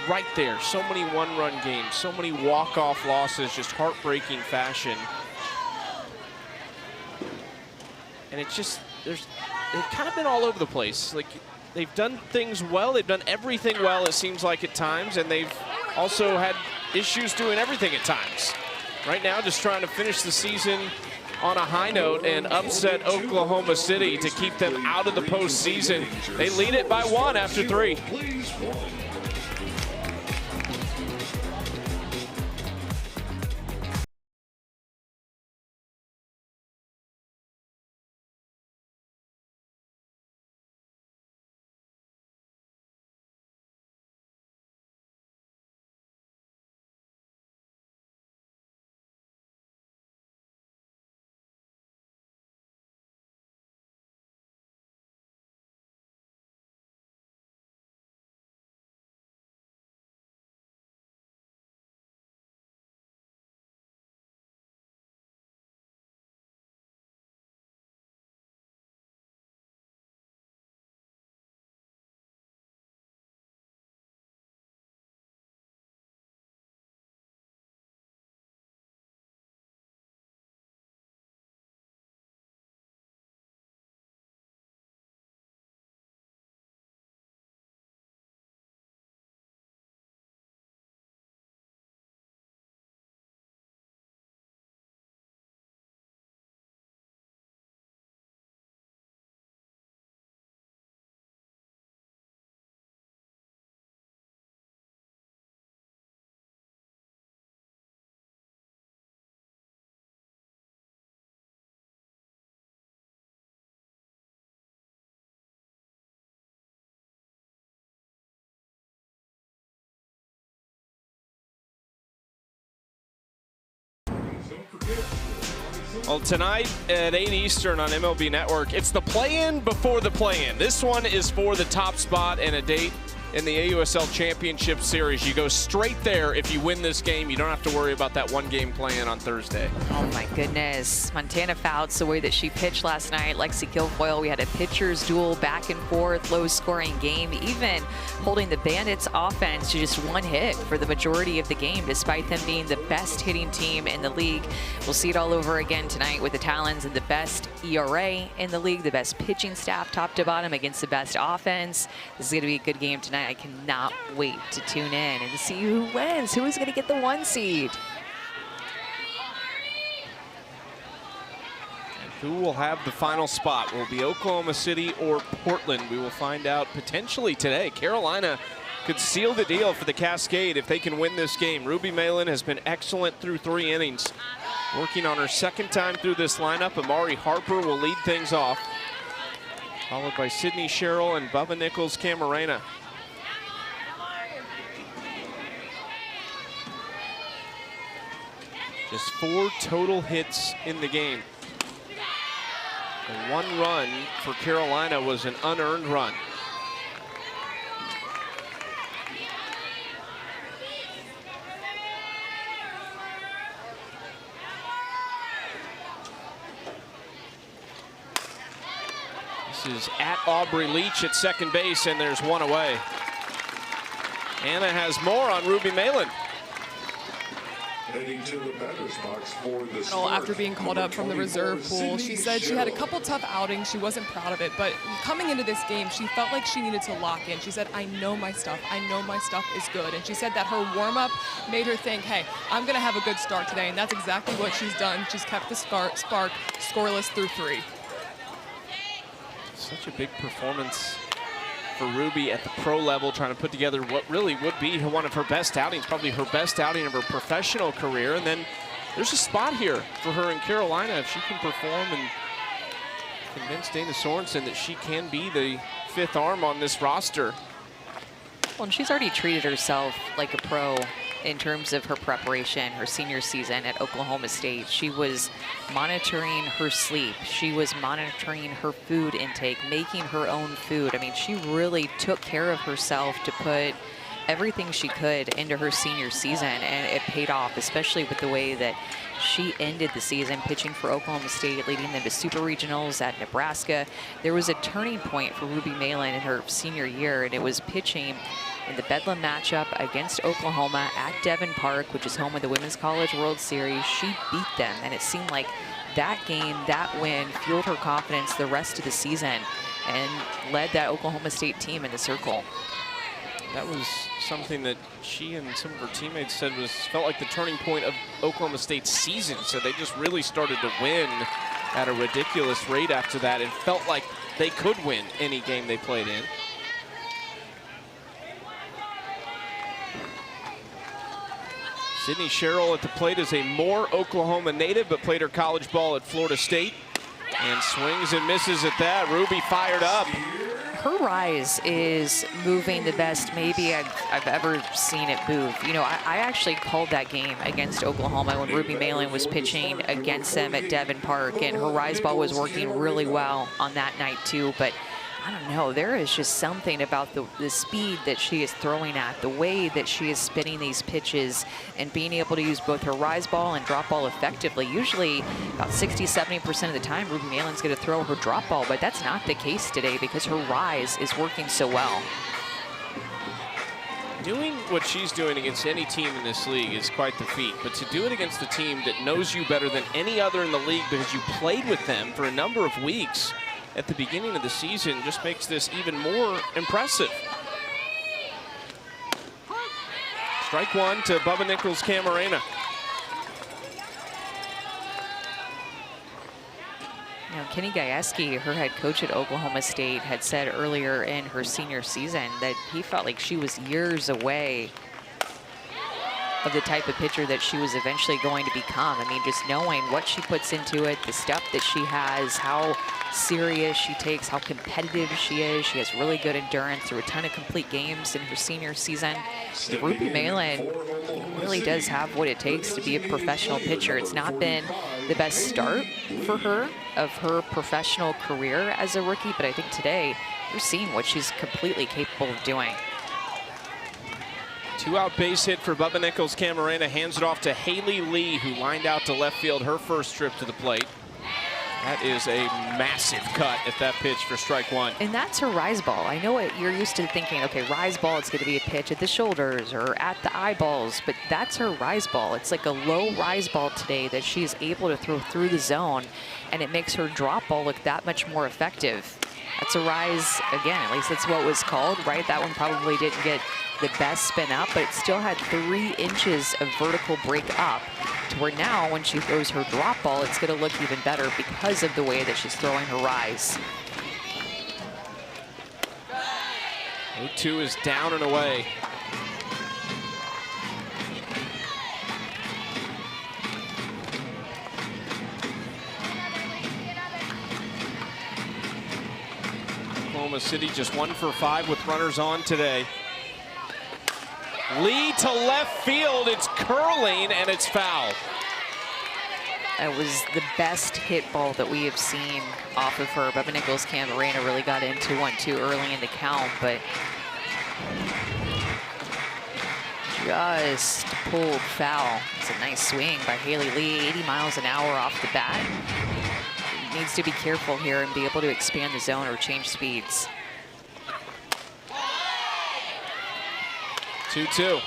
right there. So many one-run games, so many walk-off losses, just heartbreaking fashion. And it's just, they've kind of been all over the place. Like, they've done things well, they've done everything well, it seems like at times, and they've also had issues doing everything at times. Right now, just trying to finish the season on a high note and upset Oklahoma City to keep them out of the postseason. They lead it by 1 after 3. Well, tonight at 8 Eastern on MLB Network, it's the play-in before the play-in. This one is for the top spot and a date in the AUSL Championship Series. You go straight there if you win this game. You don't have to worry about that one-game play-in on Thursday. Oh my goodness. Montana Fouts, the way that she pitched last night. Lexi Kilfoyle, we had a pitcher's duel back and forth, low-scoring game, even holding the Bandits offense to just one hit for the majority of the game, despite them being the best hitting team in the league. We'll see it all over again tonight with the Talons and the best ERA in the league, the best pitching staff top to bottom against the best offense. This is going to be a good game tonight. I cannot wait to tune in and see who wins. Who is going to get the 1 seed? And who will have the final spot? Will it be Oklahoma City or Portland? We will find out potentially today. Carolina could seal the deal for the Cascade if they can win this game. Ruby Malin has been excellent through 3 innings. Working on her 2nd time through this lineup. Amari Harper will lead things off, followed by Sydney Sherrill and Bubba Nichols Camarena. Just 4 total hits in the game. The 1 run for Carolina was an unearned run. This is at Aubrey Leach at 2nd base, and there's 1 away. Anna has more on Ruby Malin. Heading to the batter's box for the After being called up from the reserve pool, she said she had a couple tough outings. She wasn't proud of it, but coming into this game, she felt like she needed to lock in. She said, I know my stuff. I know my stuff is good. And she said that her warm-up made her think, hey, I'm going to have a good start today. And that's exactly what she's done. She's kept the spark scoreless through 3. Such a big performance for Ruby at the pro level, trying to put together what really would be one of her best outings, probably her best outing of her professional career. And then there's a spot here for her in Carolina if she can perform and convince Dana Sorensen that she can be the 5th arm on this roster. Well, and she's already treated herself like a pro in terms of her preparation, her senior season at Oklahoma State. She was monitoring her sleep. She was monitoring her food intake, making her own food. I mean, she really took care of herself to put everything she could into her senior season, and it paid off, especially with the way that she ended the season pitching for Oklahoma State, leading them to super regionals at Nebraska. There was a turning point for Ruby Malin in her senior year, and it was pitching in the Bedlam matchup against Oklahoma at Devon Park, which is home of the Women's College World Series. She beat them, and it seemed like that game, that win, fueled her confidence the rest of the season and led that Oklahoma State team in the circle. That was something that she and some of her teammates said felt like the turning point of Oklahoma State's season. So they just really started to win at a ridiculous rate after that and felt like they could win any game they played in. Sydney Sherrill at the plate is a Moore, Oklahoma native, but played her college ball at Florida State. And swings and misses at that. Ruby fired up. Her rise is moving the best maybe I've ever seen it move. You know, I actually called that game against Oklahoma when Ruby Malin was pitching against them at Devon Park, and her rise ball was working really well on that night too. But I don't know, there is just something about the speed that she is throwing at, the way that she is spinning these pitches and being able to use both her rise ball and drop ball effectively. Usually about 60–70% of the time Ruby Malin's going to throw her drop ball, but that's not the case today because her rise is working so well. Doing what she's doing against any team in this league is quite the feat, but to do it against a team that knows you better than any other in the league because you played with them for a number of weeks at the beginning of the season just makes this even more impressive. Strike 1 to Bubba Nichols Camarena. You know, Kenny Gajewski, her head coach at Oklahoma State, had said earlier in her senior season that he felt like she was years away of the type of pitcher that she was eventually going to become. I mean, just knowing what she puts into it, the stuff that she has, how serious she takes, how competitive she is. She has really good endurance through a ton of complete games in her senior season. Ruby Malin really does have what it takes to be a professional pitcher. It's not been the best start for her of her professional career as a rookie, but I think today we're seeing what she's completely capable of doing. 2-out base hit for Bubba Nichols. Camarena hands it off to Haley Lee, who lined out to left field her first trip to the plate. That is a massive cut at that pitch for strike one. And that's her rise ball. I know it, you're used to thinking, okay, rise ball, it's going to be a pitch at the shoulders or at the eyeballs, but that's her rise ball. It's like a low rise ball today that she's able to throw through the zone, and it makes her drop ball look that much more effective. That's a rise, again, at least that's what was called, right? That one probably didn't get the best spin up, but it still had 3 inches of vertical break up to where now when she throws her drop ball, it's going to look even better because of the way that she's throwing her rise. 0-2 is down and away. Oklahoma City just 1 for 5 with runners on today. Lee to left field, it's curling and it's foul. It was the best hit ball that we have seen off of her. Bubba Nichols Camarena really got into 1-2 early in the count, but just pulled foul. It's a nice swing by Haley Lee, 80 miles an hour off the bat. Needs to be careful here and be able to expand the zone or change speeds. 2-2.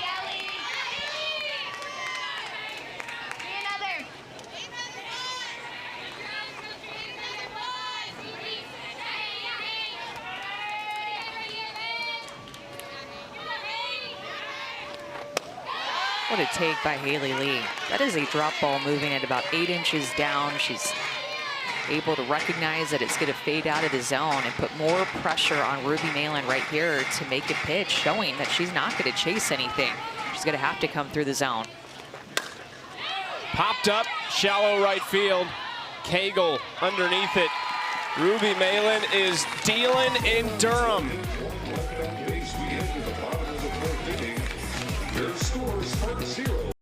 What a take by Haley Lee. That is a drop ball moving at about 8 inches down. She's able to recognize that it's going to fade out of the zone and put more pressure on Ruby Malin right here to make a pitch, showing that she's not going to chase anything. She's going to have to come through the zone. Popped up, shallow right field. Cagle underneath it. Ruby Malin is dealing in Durham. Their scores are 0.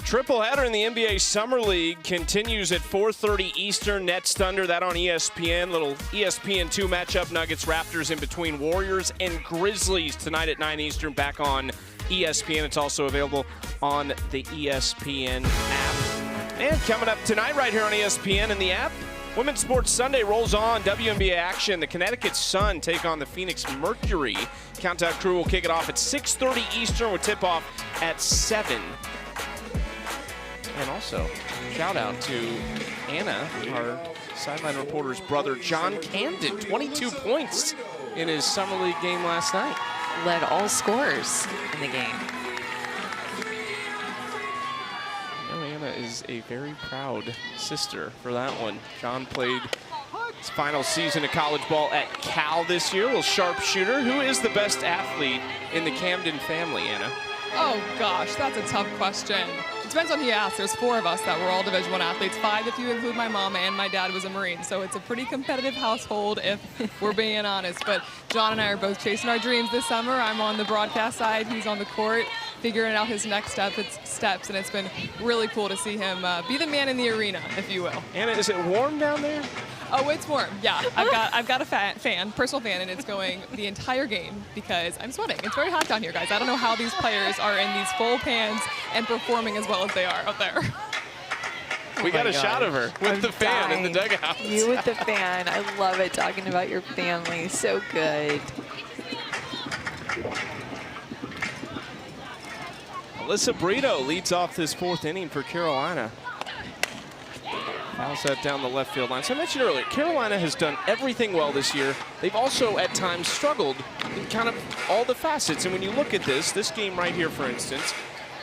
Triple header in the NBA Summer League continues at 4:30 Eastern. Nets Thunder, that on ESPN. Little ESPN2 matchup. Nuggets Raptors in between Warriors and Grizzlies tonight at 9 Eastern. Back on ESPN. It's also available on the ESPN app. And coming up tonight right here on ESPN and the app, Women's Sports Sunday rolls on. WNBA action. The Connecticut Sun take on the Phoenix Mercury. Countdown crew will kick it off at 6:30 Eastern with tip-off at 7. And also, shout out to Anna, our sideline reporter's brother, John Camden. 22 points in his Summer League game last night. Led all scorers in the game. a very proud sister for that one. John played his final season of college ball at Cal this year. A little sharpshooter. Who is the best athlete in the Camden family, Anna? Oh gosh, that's a tough question. It depends on who you ask. There's 4 of us that were all Division I athletes, 5 if you include my mom, and my dad was a Marine. So it's a pretty competitive household if we're being honest. But John and I are both chasing our dreams this summer. I'm on the broadcast side, he's on the court, figuring out his next steps, and it's been really cool to see him be the man in the arena, if you will. Anna, is it warm down there? Oh, it's warm. Yeah, I've got a personal fan, and it's going the entire game because I'm sweating. It's very hot down here, guys. I don't know how these players are in these full pans and performing as well as they are out there. We got a shot of her with the fan in the dugout. You with the fan. I love it, talking about your family. So good. Alyssa Brito leads off this 4th inning for Carolina. Fouls that down the left field line. So I mentioned earlier, Carolina has done everything well this year. They've also at times struggled in kind of all the facets. And when you look at this game right here, for instance,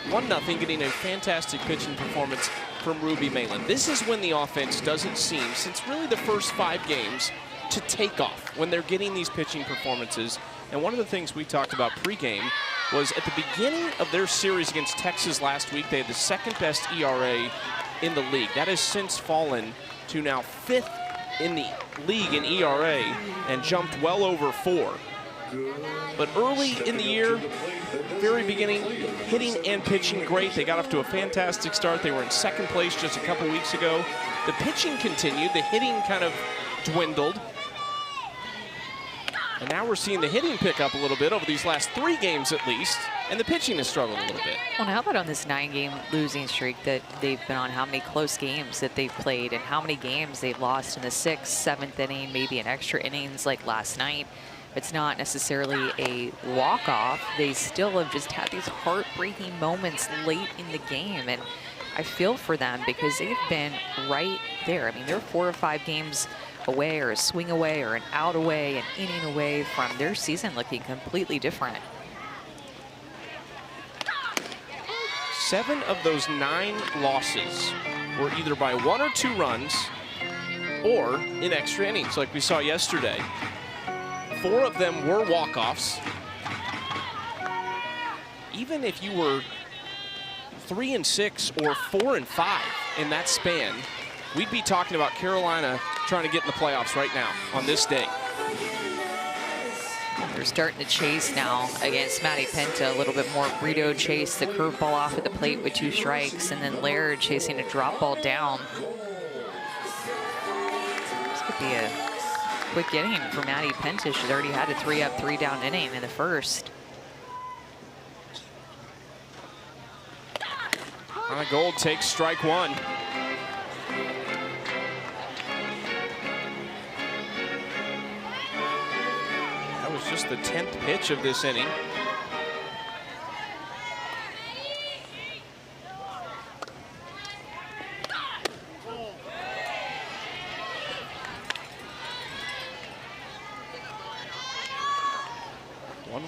1-0, getting a fantastic pitching performance from Ruby Malin. This is when the offense doesn't seem, since really the first 5 games, to take off when they're getting these pitching performances. And one of the things we talked about pregame was at the beginning of their series against Texas last week, they had the 2nd best ERA in the league. That has since fallen to now 5th in the league in ERA and jumped well over 4. But early in the year, very beginning, hitting and pitching great. They got off to a fantastic start. They were in 2nd place just a couple weeks ago. The pitching continued. The hitting kind of dwindled. And now we're seeing the hitting pick up a little bit over these last 3 games at least, and the pitching has struggled a little bit. Well, how about on this 9-game losing streak that they've been on, how many close games that they've played and how many games they've lost in the 6th, 7th inning, maybe in extra innings like last night. It's not necessarily a walk-off. They still have just had these heartbreaking moments late in the game, and I feel for them because they've been right there. I mean, they're 4 or 5 games away or a swing away or an out away, an inning away from their season looking completely different. 7 of those 9 losses were either by 1 or 2 runs or in extra innings like we saw yesterday. 4 of them were walk-offs. Even if you were 3-6 or 4-5 in that span, we'd be talking about Carolina trying to get in the playoffs right now on this day. They're starting to chase now against Maddie Penta a little bit more. Brito chased the curveball off at the plate with 2 strikes, and then Laird chasing a drop ball down. This could be a quick inning for Maddie Penta. She's already had a 3-up, 3-down inning in the 1st. Anna Gold takes strike 1. That was just the 10th pitch of this inning.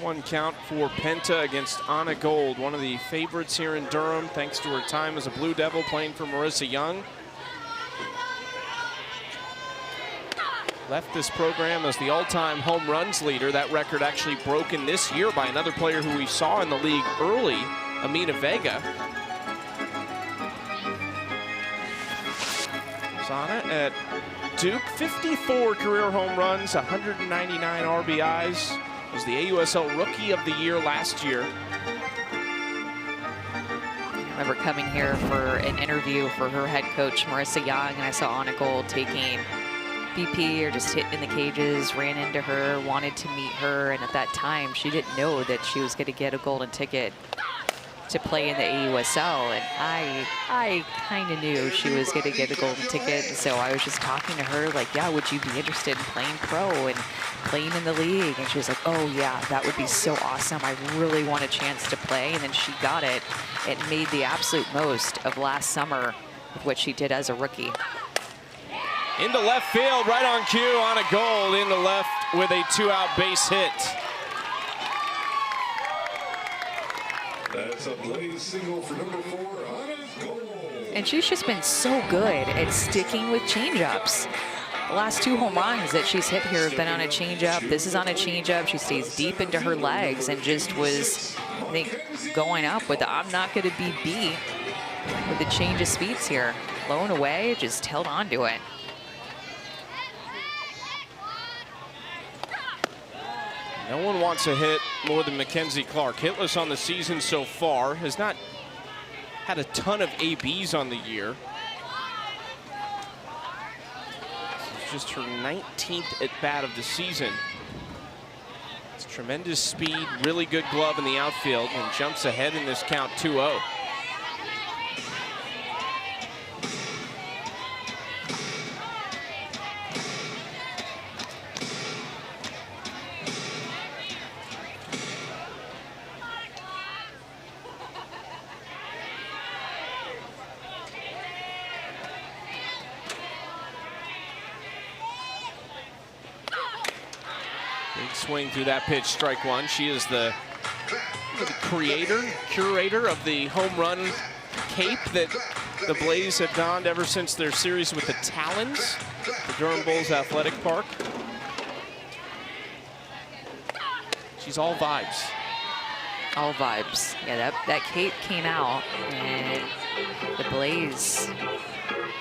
One count for Penta against Anna Gold, one of the favorites here in Durham, thanks to her time as a Blue Devil playing for Marissa Young. Left this program as the all-time home runs leader. That record actually broken this year by another player who we saw in the league early, Amina Vega. Anna at Duke, 54 career home runs, 199 RBIs. Was the AUSL Rookie of the Year last year. I remember coming here for an interview for her head coach, Marissa Young, and I saw Anna Gold taking BP or just hitting in the cages, ran into her, wanted to meet her, and at that time, she didn't know that she was going to get a golden ticket to play in the AUSL, and I kind of knew she was going to get a golden ticket, and so I was just talking to her like, yeah, would you be interested in playing pro and playing in the league? And she was like, oh yeah, that would be so awesome. I really want a chance to play. And then she got it and made the absolute most of last summer with what she did as a rookie. Into left field, right on cue, Anna Gold into left with a 2-out base hit. That's a Blaze single for number 4, Anna Gold. And she's just been so good at sticking with changeups. The last 2 home runs that she's hit here have been on a changeup. This is on a changeup. She stays deep into her legs and just was, I think, going up with the I'm not going to be beat with the change of speeds here. Low and away, just held on to it. No one wants to hit more than Mackenzie Clark. Hitless on the season so far. Has not had a ton of ABs on the year. This is just her 19th at bat of the season. It's tremendous speed, really good glove in the outfield, and jumps ahead in this count 2-0. Big swing through that pitch, strike one. She is the curator of the home run cape that the Blaze have donned ever since their series with the Talons, the Durham Bulls Athletic Park. She's all vibes. All vibes. Yeah, that cape came out, and the Blaze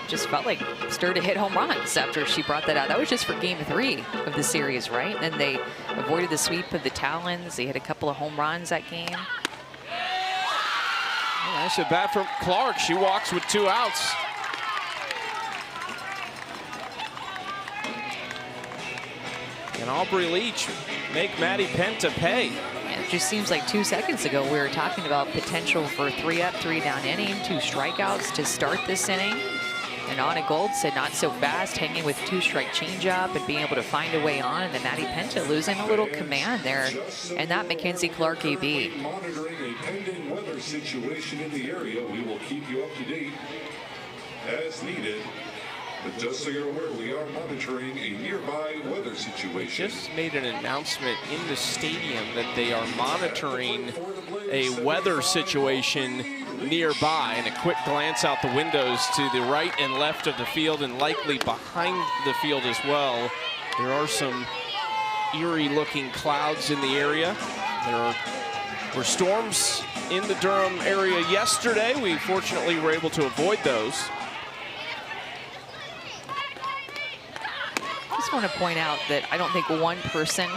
just felt like started to hit home runs after she brought that out. That was just for game 3 of the series, right? And then they avoided the sweep of the Talons. They hit a couple of home runs that game. Nice at bat from Clark. She walks with 2 outs. And Aubrey Leach make Maddie Penta pay. And it just seems like 2 seconds ago we were talking about potential for 3-up, 3-down inning, 2 strikeouts to start this inning. And Anna Gold said not so fast, hanging with 2-strike changeup and being able to find a way on. And then Maddie Penta losing a little command there. And that Mackenzie Clark AB. Monitoring a pending weather situation in the area. We will keep you up to date as needed. But just so you're aware, we are monitoring a nearby weather situation. Just made an announcement in the stadium that they are monitoring a weather situation nearby, and a quick glance out the windows to the right and left of the field and likely behind the field as well. There are some eerie looking clouds in the area. There were storms in the Durham area yesterday. We fortunately were able to avoid those. I just want to point out that I don't think one person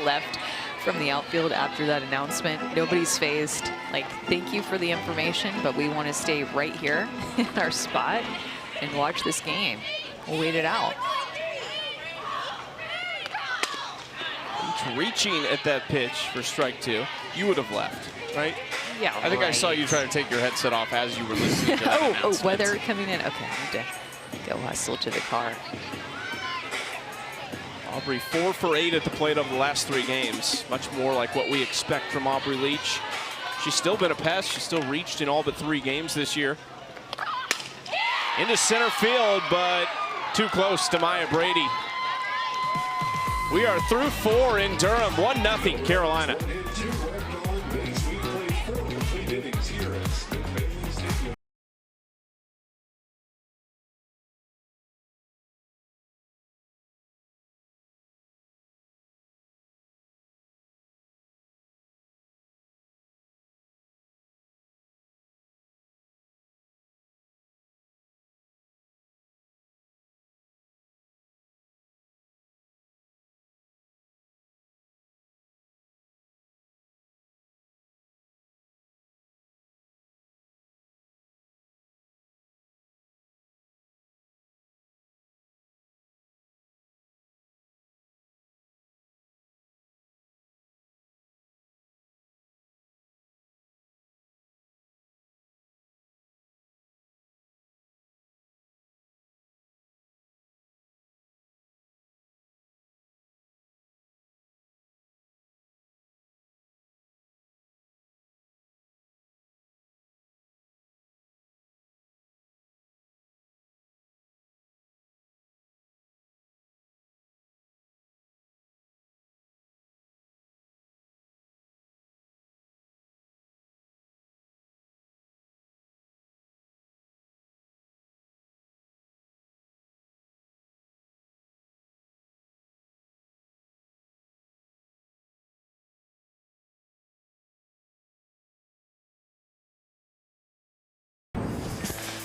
left from the outfield after that announcement. Nobody's phased. Like, thank you for the information, but we want to stay right here in our spot and watch this game. We'll wait it out. Each reaching at that pitch for strike 2. You would have left, right? Yeah, I think I saw you try to take your headset off as you were listening to that announcement. Weather coming in. Okay, I need to go hustle to the car. Aubrey 4 for 8 at the plate over the last 3 games. Much more like what we expect from Aubrey Leach. She's still been a pest. She's still reached in all but 3 games this year. Into center field, but too close to Maya Brady. We are through 4 in Durham. 1-0 Carolina.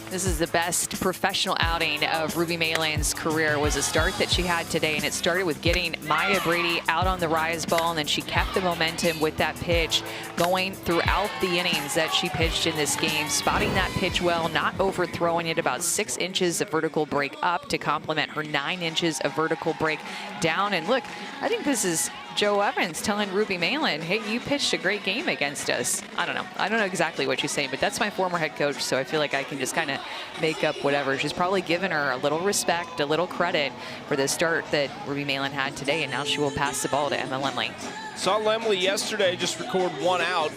This is the best professional outing of Ruby Malan's career. Was a start that she had today, and it started with getting Maya Brady out on the rise ball, and then she kept the momentum with that pitch going throughout the innings that she pitched in this game, spotting that pitch well, not overthrowing it, about 6 inches of vertical break up to complement her 9 inches of vertical break down. And look, I think this is Joe Evans telling Ruby Malan, hey, you pitched a great game against us. I don't know exactly what she's saying, but that's my former head coach, so I feel like I can just kind of make up whatever. She's probably given her a little respect, a little credit for the start that Ruby Malan had today, and now she will pass the ball to Emma Lemley. Saw Lemley yesterday just record 1 out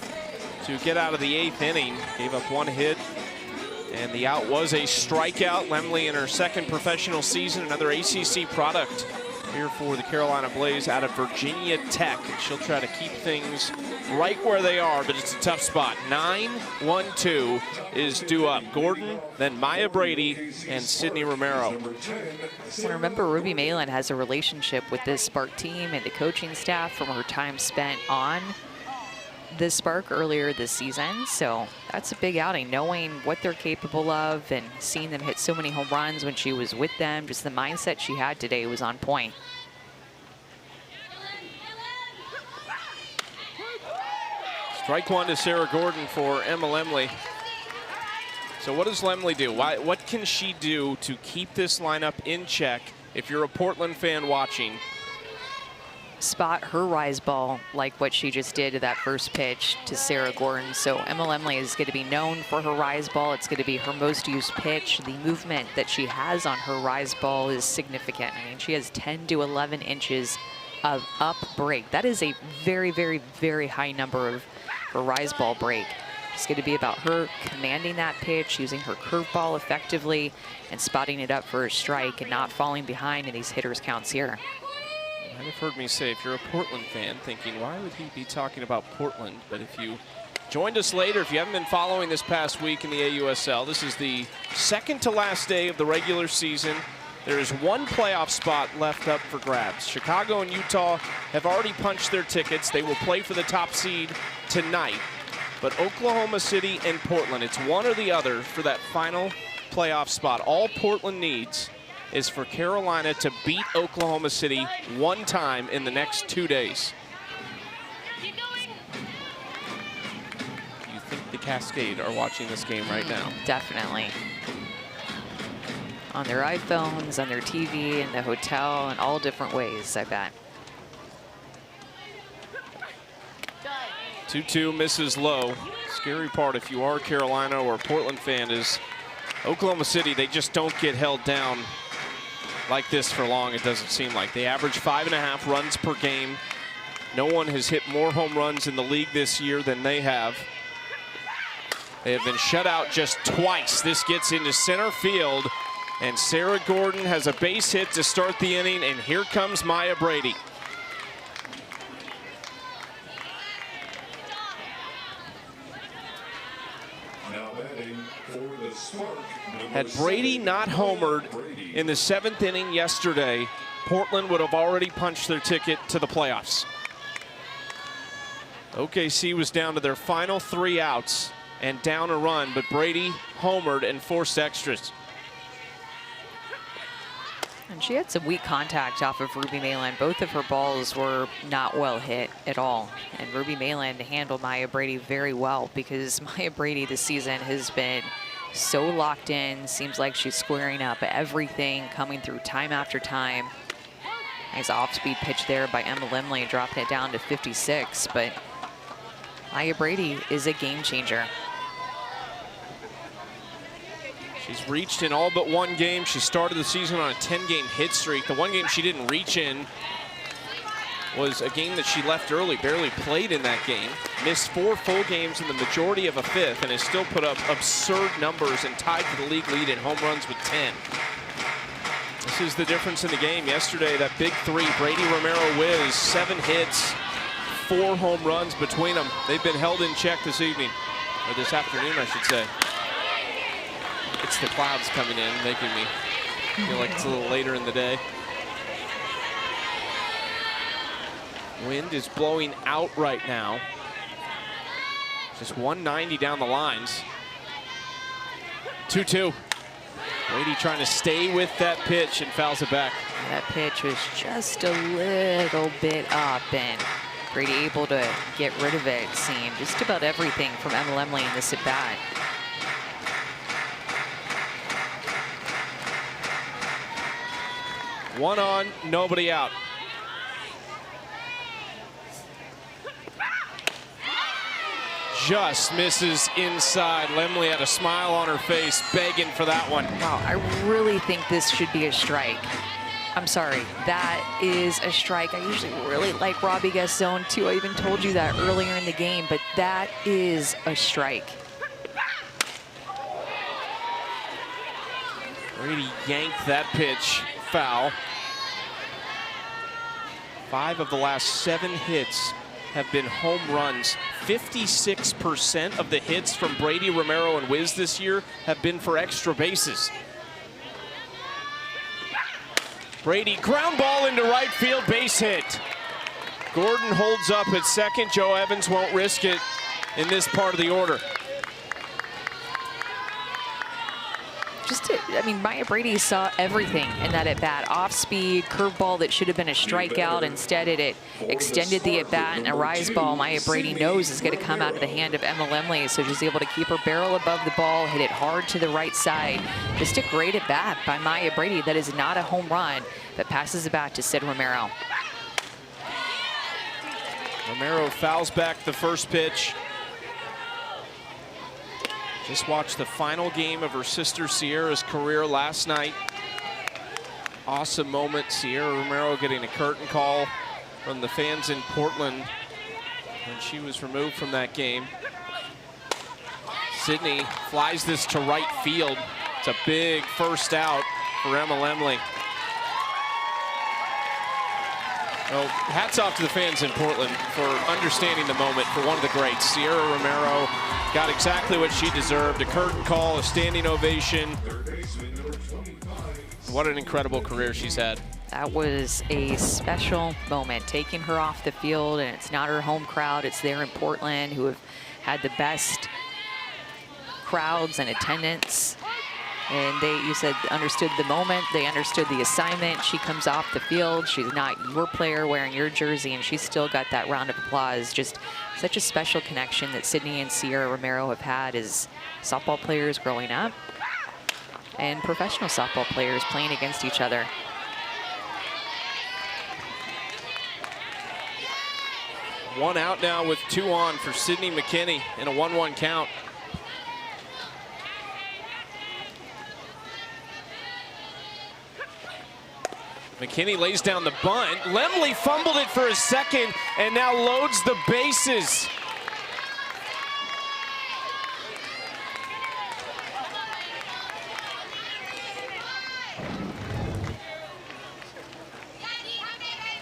to get out of the 8th inning. Gave up 1 hit, and the out was a strikeout. Lemley in her 2nd professional season, another ACC product here for the Carolina Blaze out of Virginia Tech. She'll try to keep things right where they are, but it's a tough spot. 9-1-2 is due up. Gordon, then Maya Brady, and Sydney Romero. And remember, Ruby Malan has a relationship with this Spark team and the coaching staff from her time spent on the Spark earlier this season, so that's a big outing, knowing what they're capable of and seeing them hit so many home runs when she was with them. Just the mindset she had today was on point. Strike 1 to Sarah Gordon for Emma Lemley. So what does Lemley do? What can she do to keep this lineup in check if you're a Portland fan watching? Spot her rise ball like what she just did to that first pitch to Sarah Gordon. So Emma Lemley is going to be known for her rise ball. It's going to be her most used pitch. The movement that she has on her rise ball is significant. I mean, she has 10 to 11 inches of up break. That is a very, very, very high number of her rise ball break. It's going to be about her commanding that pitch, using her curveball effectively, and spotting it up for a strike and not falling behind in these hitters' counts here. You've heard me say, if you're a Portland fan thinking, why would he be talking about Portland? But if you joined us later, if you haven't been following this past week in the AUSL, this is the 2nd to last day of the regular season. There is 1 playoff spot left up for grabs. Chicago and Utah have already punched their tickets. They will play for the top seed tonight. But Oklahoma City and Portland, it's one or the other for that final playoff spot. All Portland needs is for Carolina to beat Oklahoma City 1 time in the next 2 days. You think the Cascade are watching this game right now? Definitely. On their iPhones, on their TV, in the hotel, in all different ways, I bet. 2-2 misses low. Scary part if you are a Carolina or a Portland fan is Oklahoma City, they just don't get held down like this for long, it doesn't seem like. They average 5.5 runs per game. No one has hit more home runs in the league this year than they have. They have been shut out just twice. This gets into center field, and Sarah Gordon has a base hit to start the inning, and here comes Maya Brady. Now batting for the Spark. Had Brady not homered in the 7th inning yesterday, Portland would have already punched their ticket to the playoffs. OKC was down to their final 3 outs and down a run, but Brady homered and forced extras. And she had some weak contact off of Ruby Malan. Both of her balls were not well hit at all. And Ruby Malan handled Maya Brady very well, because Maya Brady this season has been so locked in. Seems like she's squaring up everything, coming through time after time. Nice off-speed pitch there by Emma Lemley, dropping it down to 56. But Maya Brady is a game changer. She's reached in all but 1 game. She started the season on a 10-game hit streak. The 1 game she didn't reach in was a game that she left early, barely played in that game. Missed 4 full games in the majority of a 5th, and has still put up absurd numbers and tied for the league lead in home runs with 10. This is the difference in the game. Yesterday, that big 3, Brady Romero Wiz, 7 hits, 4 home runs between them. They've been held in check this evening, or this afternoon, I should say. It's the clouds coming in, making me feel like it's a little later in the day. Wind is blowing out right now. Just 190 down the lines. 2-2. Brady trying to stay with that pitch and fouls it back. That pitch was just a little bit up, and Brady able to get rid of it, it seemed. Just about everything from Emma Lemley in this at-bat. One on, nobody out. Just misses inside. Lemley had a smile on her face, begging for that one. Wow, I really think this should be a strike. I'm sorry, that is a strike. I usually really like Robbie Gaston too. I even told you that earlier in the game, but that is a strike. Brady yanked that pitch, foul. 5 of the last 7 hits have been home runs. 56% of the hits from Brady, Romero, and Wiz this year have been for extra bases. Brady, ground ball into right field, base hit. Gordon holds up at second. Joe Evans won't risk it in this part of the order. I mean, Maya Brady saw everything in that at-bat. Off-speed, curveball that should have been a strikeout. Instead, it extended the at-bat, and a rise ball Maya Brady knows is going to come out of the hand of Emma Lemley, so she's able to keep her barrel above the ball, hit it hard to the right side. Just a great at-bat by Maya Brady. That is not a home run, but passes the bat to Sid Romero. Romero fouls back the first pitch. Just watched the final game of her sister Sierra's career last night. Awesome moment. Sierra Romero getting a curtain call from the fans in Portland when she was removed from that game. Sydney flies this to right field. It's a big first out for Emma Lemley. Well, hats off to the fans in Portland for understanding the moment for one of the greats. Sierra Romero got exactly what she deserved. A curtain call, a standing ovation. What an incredible career she's had. That was a special moment, taking her off the field, and it's not her home crowd. It's there in Portland, who have had the best crowds and attendance. And they, you said, understood the moment. They understood the assignment. She comes off the field. She's not your player wearing your jersey, and she's still got that round of applause. Just such a special connection that Sydney and Sierra Romero have had as softball players growing up and professional softball players playing against each other. One out now with 2 on for Sydney McKinney in a 1-1 count. McKinney lays down the bunt. Lemley fumbled it for a second and now loads the bases.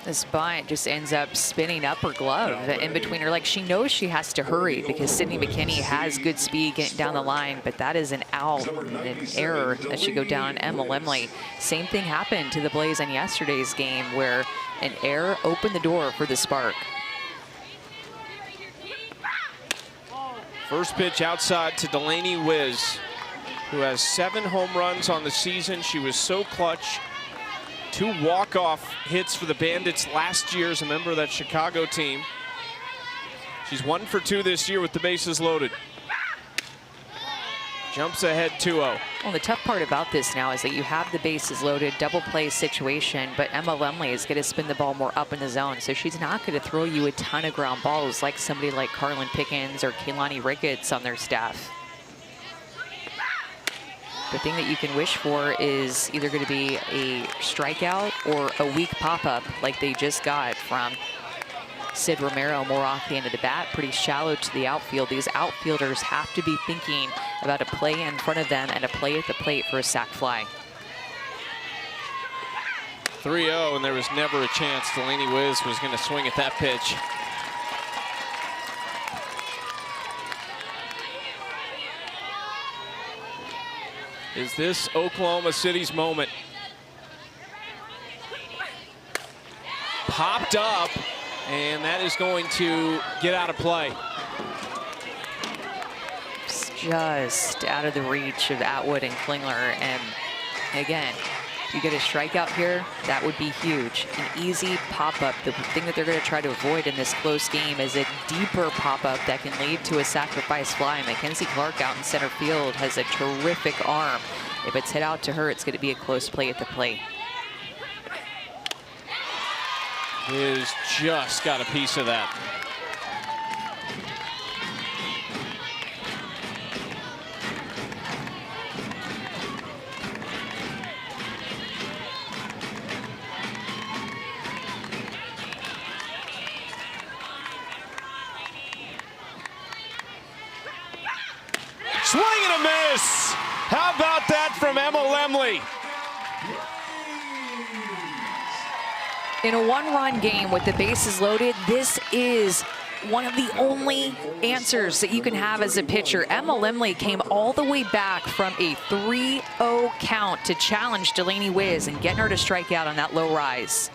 This bunt just ends up spinning up her glove in between her. Like, she knows she has to hurry because Sydney McKinney has good speed getting down the line, but that is an out, an error that should go down Emma Lemley. Same thing happened to the Blaze in yesterday's game where an error opened the door for the spark. First pitch outside to Delaney Wiz, who has 7 home runs on the season. She was so clutch. 2 walk-off hits for the Bandits last year as a member of that Chicago team. She's 1 for 2 this year with the bases loaded. Jumps ahead 2-0. Well, the tough part about this now is that you have the bases loaded, double play situation, but Emma Lemley is going to spin the ball more up in the zone, so she's not going to throw you a ton of ground balls like somebody like Carlin Pickens or Kehlani Ricketts on their staff. The thing that you can wish for is either going to be a strikeout or a weak pop-up like they just got from Sid Romero more off the end of the bat, pretty shallow to the outfield. These outfielders have to be thinking about a play in front of them and a play at the plate for a sac fly. 3-0, and there was never a chance Delaney Wiz was going to swing at that pitch. Is this Oklahoma City's moment? Popped up, and that is going to get out of play. just out of the reach of Atwood and Klingler. And again, you get a strikeout here, that would be huge. An easy pop-up. The thing that they're going to try to avoid in this close game is a deeper pop-up that can lead to a sacrifice fly. Mackenzie Clark out in center field has a terrific arm. If it's hit out to her, it's going to be a close play at the plate. Is just got a piece of that. Swing and a miss. How about that from Emma Lemley? In a one-run game with the bases loaded, this is one of the only answers that you can have as a pitcher. Emma Lemley came all the way back from a 3-0 count to challenge Delaney Wiz and getting her to strike out on that low rise.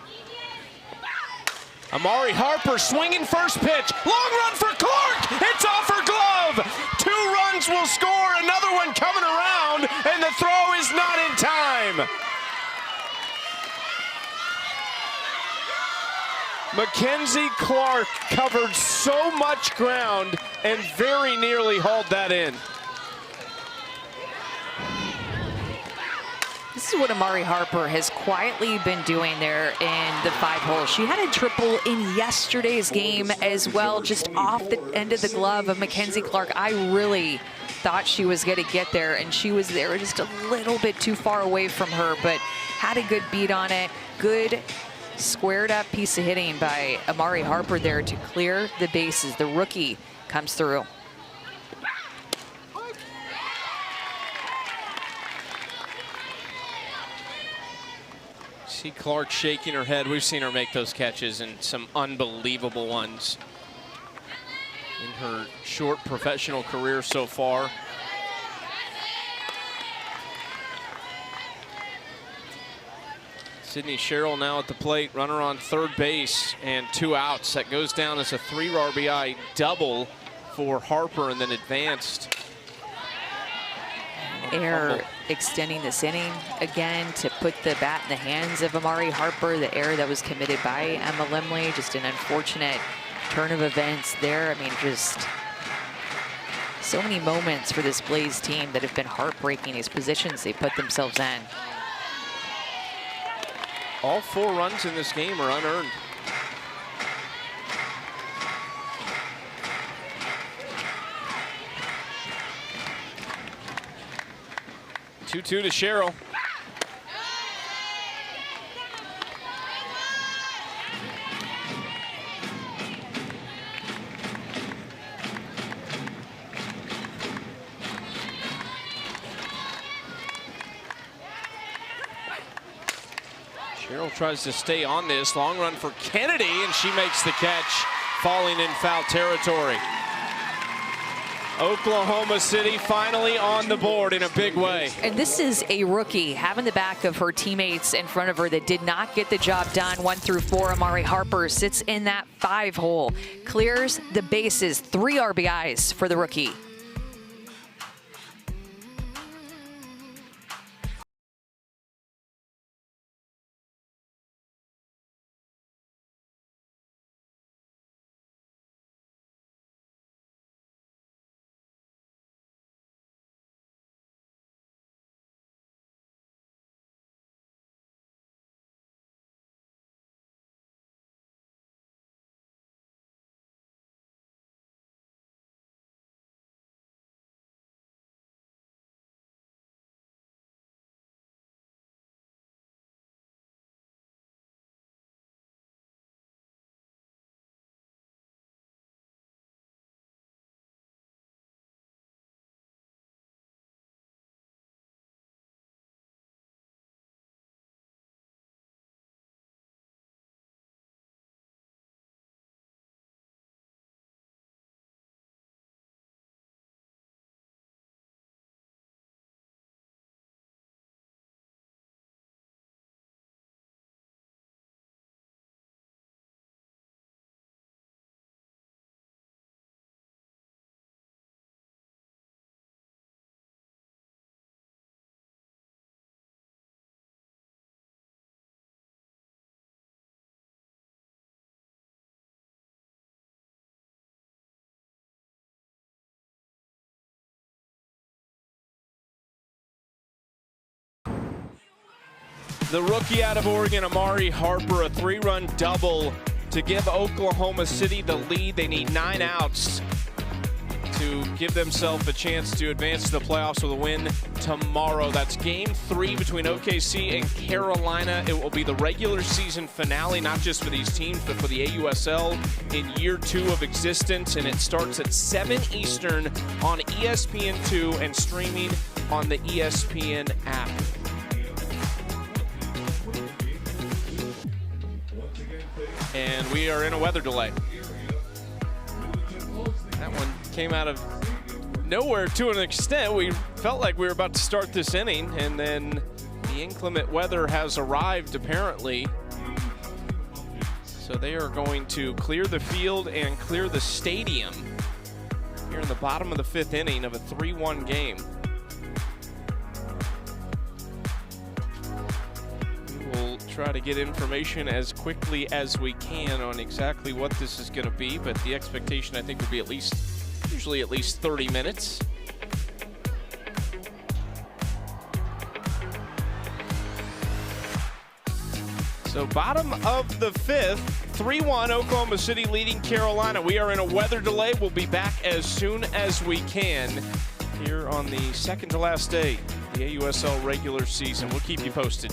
Amari Harper swinging first pitch. Long run for Clark. It's off her glove. 2 runs will score. Another one coming around, and the throw is not in time. Mackenzie Clark covered so much ground and very nearly hauled that in. This is what Amari Harper has quietly been doing there in the 5-hole. She had a triple in yesterday's game as well, just off the end of the glove of Mackenzie Clark. I really thought she was going to get there, and she was there just a little bit too far away from her, but had a good beat on it. Good squared up piece of hitting by Amari Harper there to clear the bases. The rookie comes through. See Clark shaking her head. We've seen her make those catches and some unbelievable ones in her short professional career so far. Sydney Sherrill now at the plate, runner on third base and 2 outs. That goes down as a 3 RBI double for Harper and then advanced. Error extending this inning again to put the bat in the hands of Amari Harper. The error that was committed by Emma Lemley, just an unfortunate turn of events there. I mean, just so many moments for this Blaze team that have been heartbreaking, these positions they put themselves in. All 4 runs in this game are unearned. Two-two to Sherrill. Sherrill tries to stay on this. Long run for Kennedy, and she makes the catch, falling in foul territory. Oklahoma City finally on the board in a big way. And this is a rookie having the back of her teammates in front of her that did not get the job done. 1 through 4, Amari Harper sits in that 5-hole, clears the bases, 3 RBIs for the rookie. The rookie out of Oregon, Amari Harper, a 3-run double to give Oklahoma City the lead. They need 9 outs to give themselves a chance to advance to the playoffs with a win tomorrow. That's game 3 between OKC and Carolina. It will be the regular season finale, not just for these teams, but for the AUSL in year 2 of existence. And it starts at 7 Eastern on ESPN2 and streaming on the ESPN app. And we are in a weather delay. That one came out of nowhere to an extent. We felt like we were about to start this inning, and then the inclement weather has arrived apparently. So they are going to clear the field and clear the stadium here in the bottom of the 5th inning of a 3-1 game. Try to get information as quickly as we can on exactly what this is going to be, but the expectation I think would be usually at least 30 minutes. So bottom of the 5th, 3-1, Oklahoma City leading Carolina. We are in a weather delay. We'll be back as soon as we can here on the second to last day of the AUSL regular season. We'll keep you posted.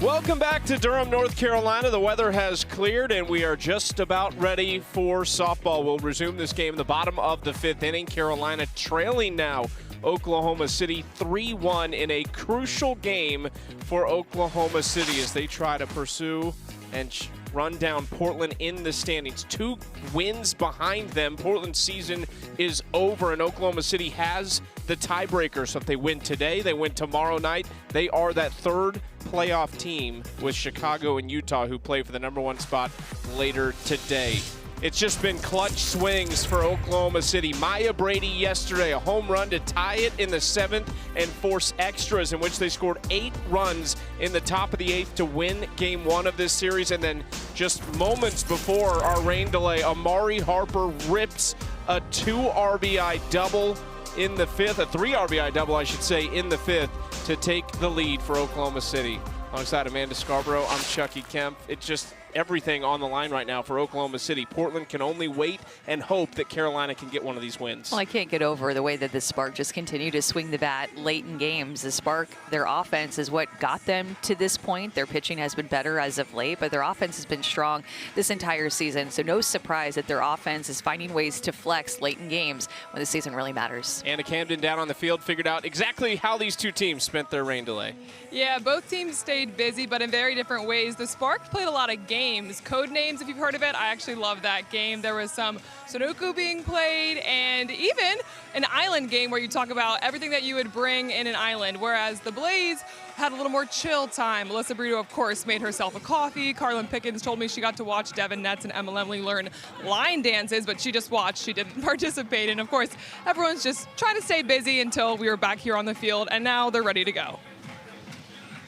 Welcome back to Durham, North Carolina. The weather has cleared, and we are just about ready for softball. We'll resume this game in the bottom of the 5th inning. Carolina trailing now Oklahoma City 3-1 in a crucial game for Oklahoma City as they try to pursue and run down Portland in the standings. 2 wins behind them. Portland's season is over, and Oklahoma City has the tiebreaker. So if they win today, they win tomorrow night, they are that 3rd playoff team with Chicago and Utah, who play for the #1 spot later today. It's just been clutch swings for Oklahoma City. Maya Brady yesterday, a home run to tie it in the 7th and force extras, in which they scored 8 runs in the top of the 8th to win game 1 of this series. And then just moments before our rain delay, Amari Harper rips a 2 RBI double in the 5th, a 3 RBI double, I should say, in the 5th to take the lead for Oklahoma City. Alongside Amanda Scarborough, I'm Chucky Kemp. It's just everything on the line right now for Oklahoma City. Portland can only wait and hope that Carolina can get one of these wins. Well, I can't get over the way that the Spark just continue to swing the bat late in games. The Spark, their offense is what got them to this point. Their pitching has been better as of late, but their offense has been strong this entire season. So no surprise that their offense is finding ways to flex late in games when the season really matters. Anna Camden down on the field figured out exactly how these 2 teams spent their rain delay. Yeah, both teams stayed busy, but in very different ways. The Sparks played a lot of games. Code Names, if you've heard of it, I actually love that game. There was some Sudoku being played and even an island game where you talk about everything that you would bring in an island, whereas the Blaze had a little more chill time. Melissa Brito, of course, made herself a coffee. Carlin Pickens told me she got to watch Devin Netz and Emma Lemley learn line dances, but she just watched. She didn't participate. And, of course, everyone's just trying to stay busy until we were back here on the field, and now they're ready to go.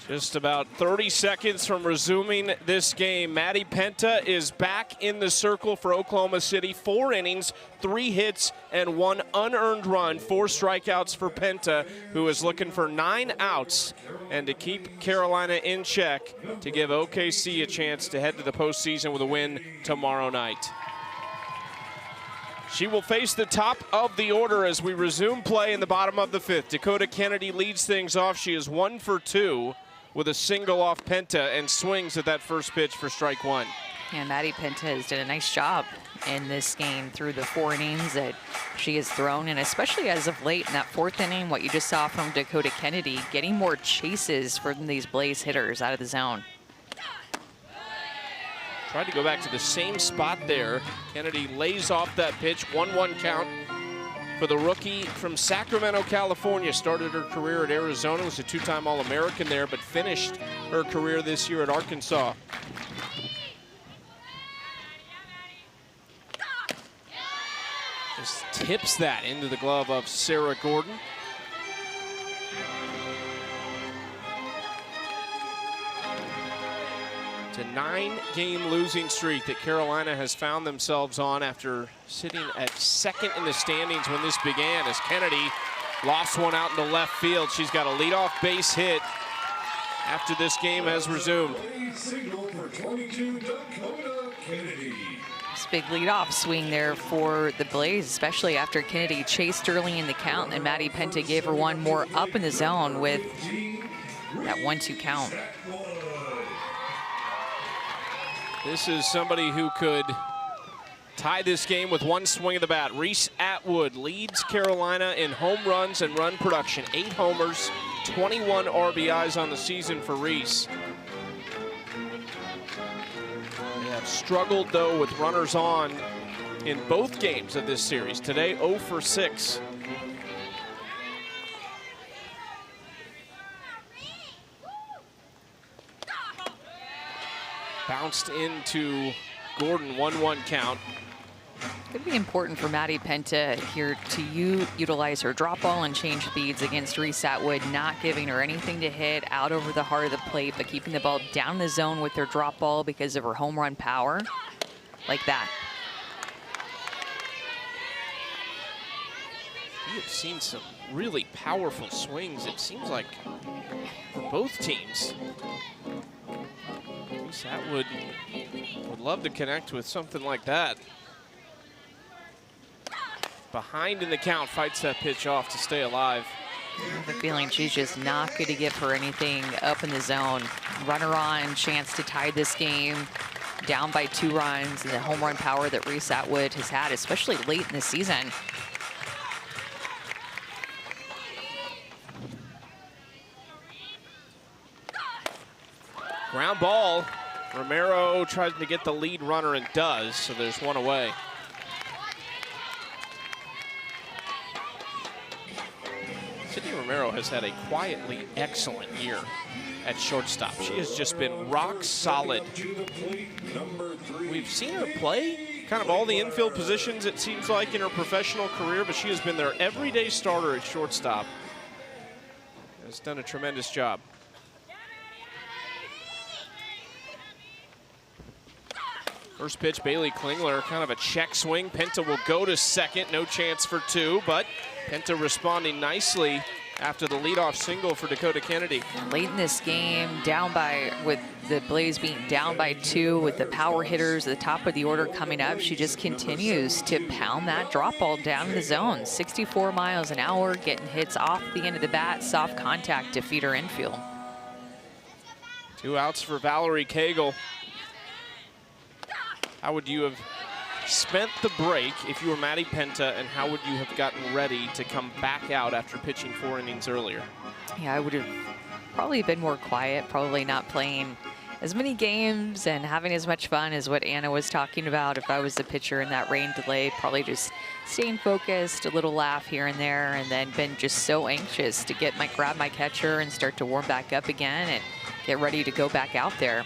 Just about 30 seconds from resuming this game. Maddie Penta is back in the circle for Oklahoma City. 4 innings, 3 hits, and 1 unearned run. 4 strikeouts for Penta, who is looking for 9 outs and to keep Carolina in check to give OKC a chance to head to the postseason with a win tomorrow night. She will face the top of the order as we resume play in the bottom of the 5th. Dakota Kennedy leads things off. She is 1 for 2. With a single off Penta and swings at that first pitch for strike 1. And Maddie Penta has done a nice job in this game through the 4 innings that she has thrown, and especially as of late in that 4th inning, what you just saw from Dakota Kennedy, getting more chases from these Blaze hitters out of the zone. Tried to go back to the same spot there. Kennedy lays off that pitch, 1-1 count. For the rookie from Sacramento, California, started her career at Arizona, was a 2-time All-American there, but finished her career this year at Arkansas. Just tips that into the glove of Sarah Gordon. It's a 9-game losing streak that Carolina has found themselves on after sitting at 2nd in the standings when this began, as Kennedy lost one out into left field. She's got a leadoff base hit after this game has resumed. Signal for 22, Dakota Kennedy. This big leadoff swing there for the Blaze, especially after Kennedy chased early in the count, and Maddie Penta gave her one more up in the zone with that 1-2 count. This is somebody who could tie this game with 1 swing of the bat. Reese Atwood leads Carolina in home runs and run production. 8 homers, 21 RBIs on the season for Reese. They have struggled, though, with runners on in both games of this series. Today, 0 for 6. Bounced into Gordon, 1-1 count. It's going to be important for Maddie Penta here to utilize her drop ball and change speeds against Reese Atwood, not giving her anything to hit out over the heart of the plate, but keeping the ball down the zone with her drop ball because of her home run power, like that. We have seen some really powerful swings, it seems like, for both teams. Reese Atwood would love to connect with something like that. Behind in the count, fights that pitch off to stay alive. I have a feeling she's just not going to give her anything up in the zone. Runner on, chance to tie this game. Down by 2 runs, and the home run power that Reese Atwood has had, especially late in the season. Ground ball. Romero tries to get the lead runner and does, so there's 1 away. Sydney Romero has had a quietly excellent year at shortstop. She has just been rock solid. We've seen her play kind of all the infield positions, it seems like, in her professional career, but she has been their everyday starter at shortstop. Has done a tremendous job. First pitch, Bailey Klingler, kind of a check swing. Penta will go to second, no chance for 2, but Penta responding nicely after the leadoff single for Dakota Kennedy. Late in this game, down by, with the Blaze being down by 2, with the power hitters at the top of the order coming up, she just continues to pound that drop ball down in the zone. 64 miles an hour, getting hits off the end of the bat, soft contact to feed her infield. 2 outs for Valerie Cagle. How would you have spent the break if you were Maddie Penta, and how would you have gotten ready to come back out after pitching 4 innings earlier? Yeah, I would have probably been more quiet, probably not playing as many games and having as much fun as what Anna was talking about. If I was the pitcher in that rain delay, probably just staying focused, a little laugh here and there, and then been just so anxious to grab my catcher and start to warm back up again and get ready to go back out there.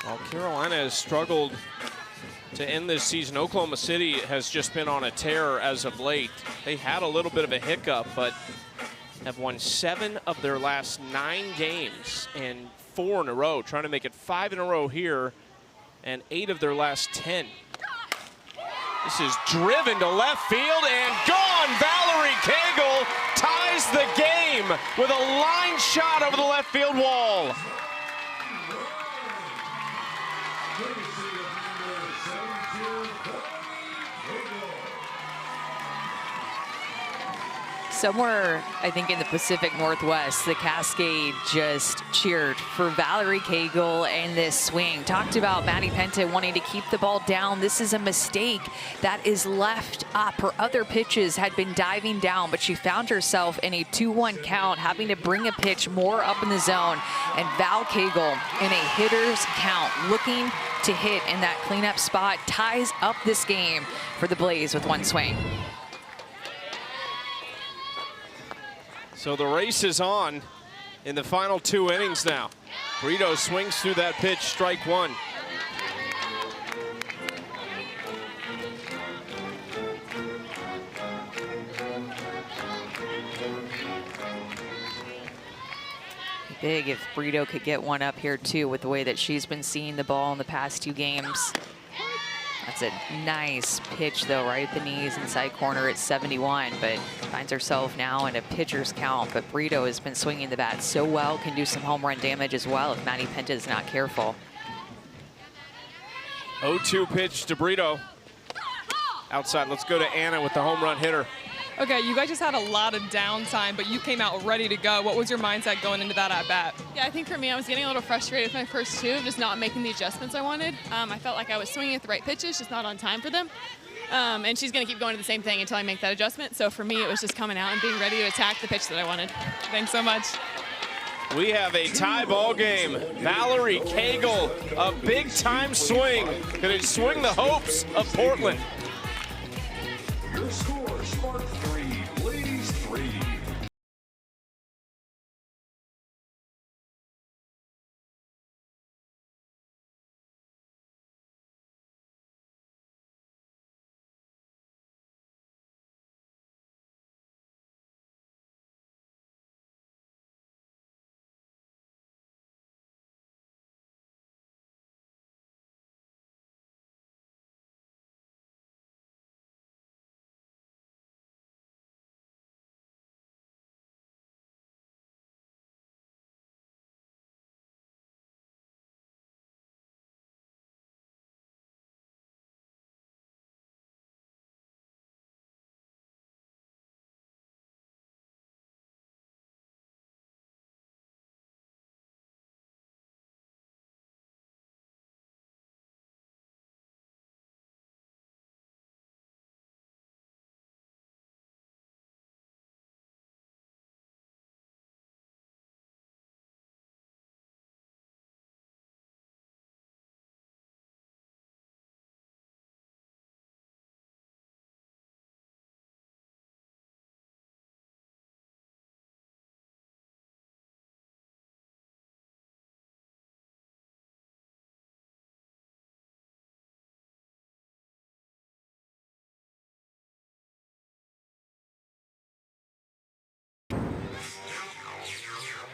Well, Carolina has struggled to end this season. Oklahoma City has just been on a tear as of late. They had a little bit of a hiccup, but have won 7 of their last 9 games and 4 in a row, trying to make it 5 in a row here and 8 of their last 10. This is driven to left field and gone. Valerie Cagle ties the game with a line shot over the left field wall. Somewhere, I think, in the Pacific Northwest, the Cascade just cheered for Valerie Cagle and this swing. Talked about Maddie Penta wanting to keep the ball down. This is a mistake that is left up. Her other pitches had been diving down, but she found herself in a 2-1 count, having to bring a pitch more up in the zone. And Val Cagle, in a hitter's count, looking to hit in that cleanup spot, ties up this game for the Blaze with 1 swing. So the race is on in the final 2 innings now. Brito swings through that pitch, strike 1. Big if Brito could get one up here too, with the way that she's been seeing the ball in the past 2 games. That's a nice pitch though, right at the knees, inside corner at 71, but finds herself now in a pitcher's count. But Brito has been swinging the bat so well, can do some home run damage as well if Maddie Penta is not careful. 0-2 pitch to Brito. Outside, let's go to Anna with the home run hitter. Okay, you guys just had a lot of downtime, but you came out ready to go. What was your mindset going into that at-bat? Yeah, I think for me, I was getting a little frustrated with my first 2, just not making the adjustments I wanted. I felt like I was swinging at the right pitches, just not on time for them. And she's going to keep going to the same thing until I make that adjustment. So for me, it was just coming out and being ready to attack the pitch that I wanted. Thanks so much. We have a tie ball game. Valerie Cagle, a big-time swing. Could it swing the hopes of Portland? Your score, Spark 3, Blaze 3.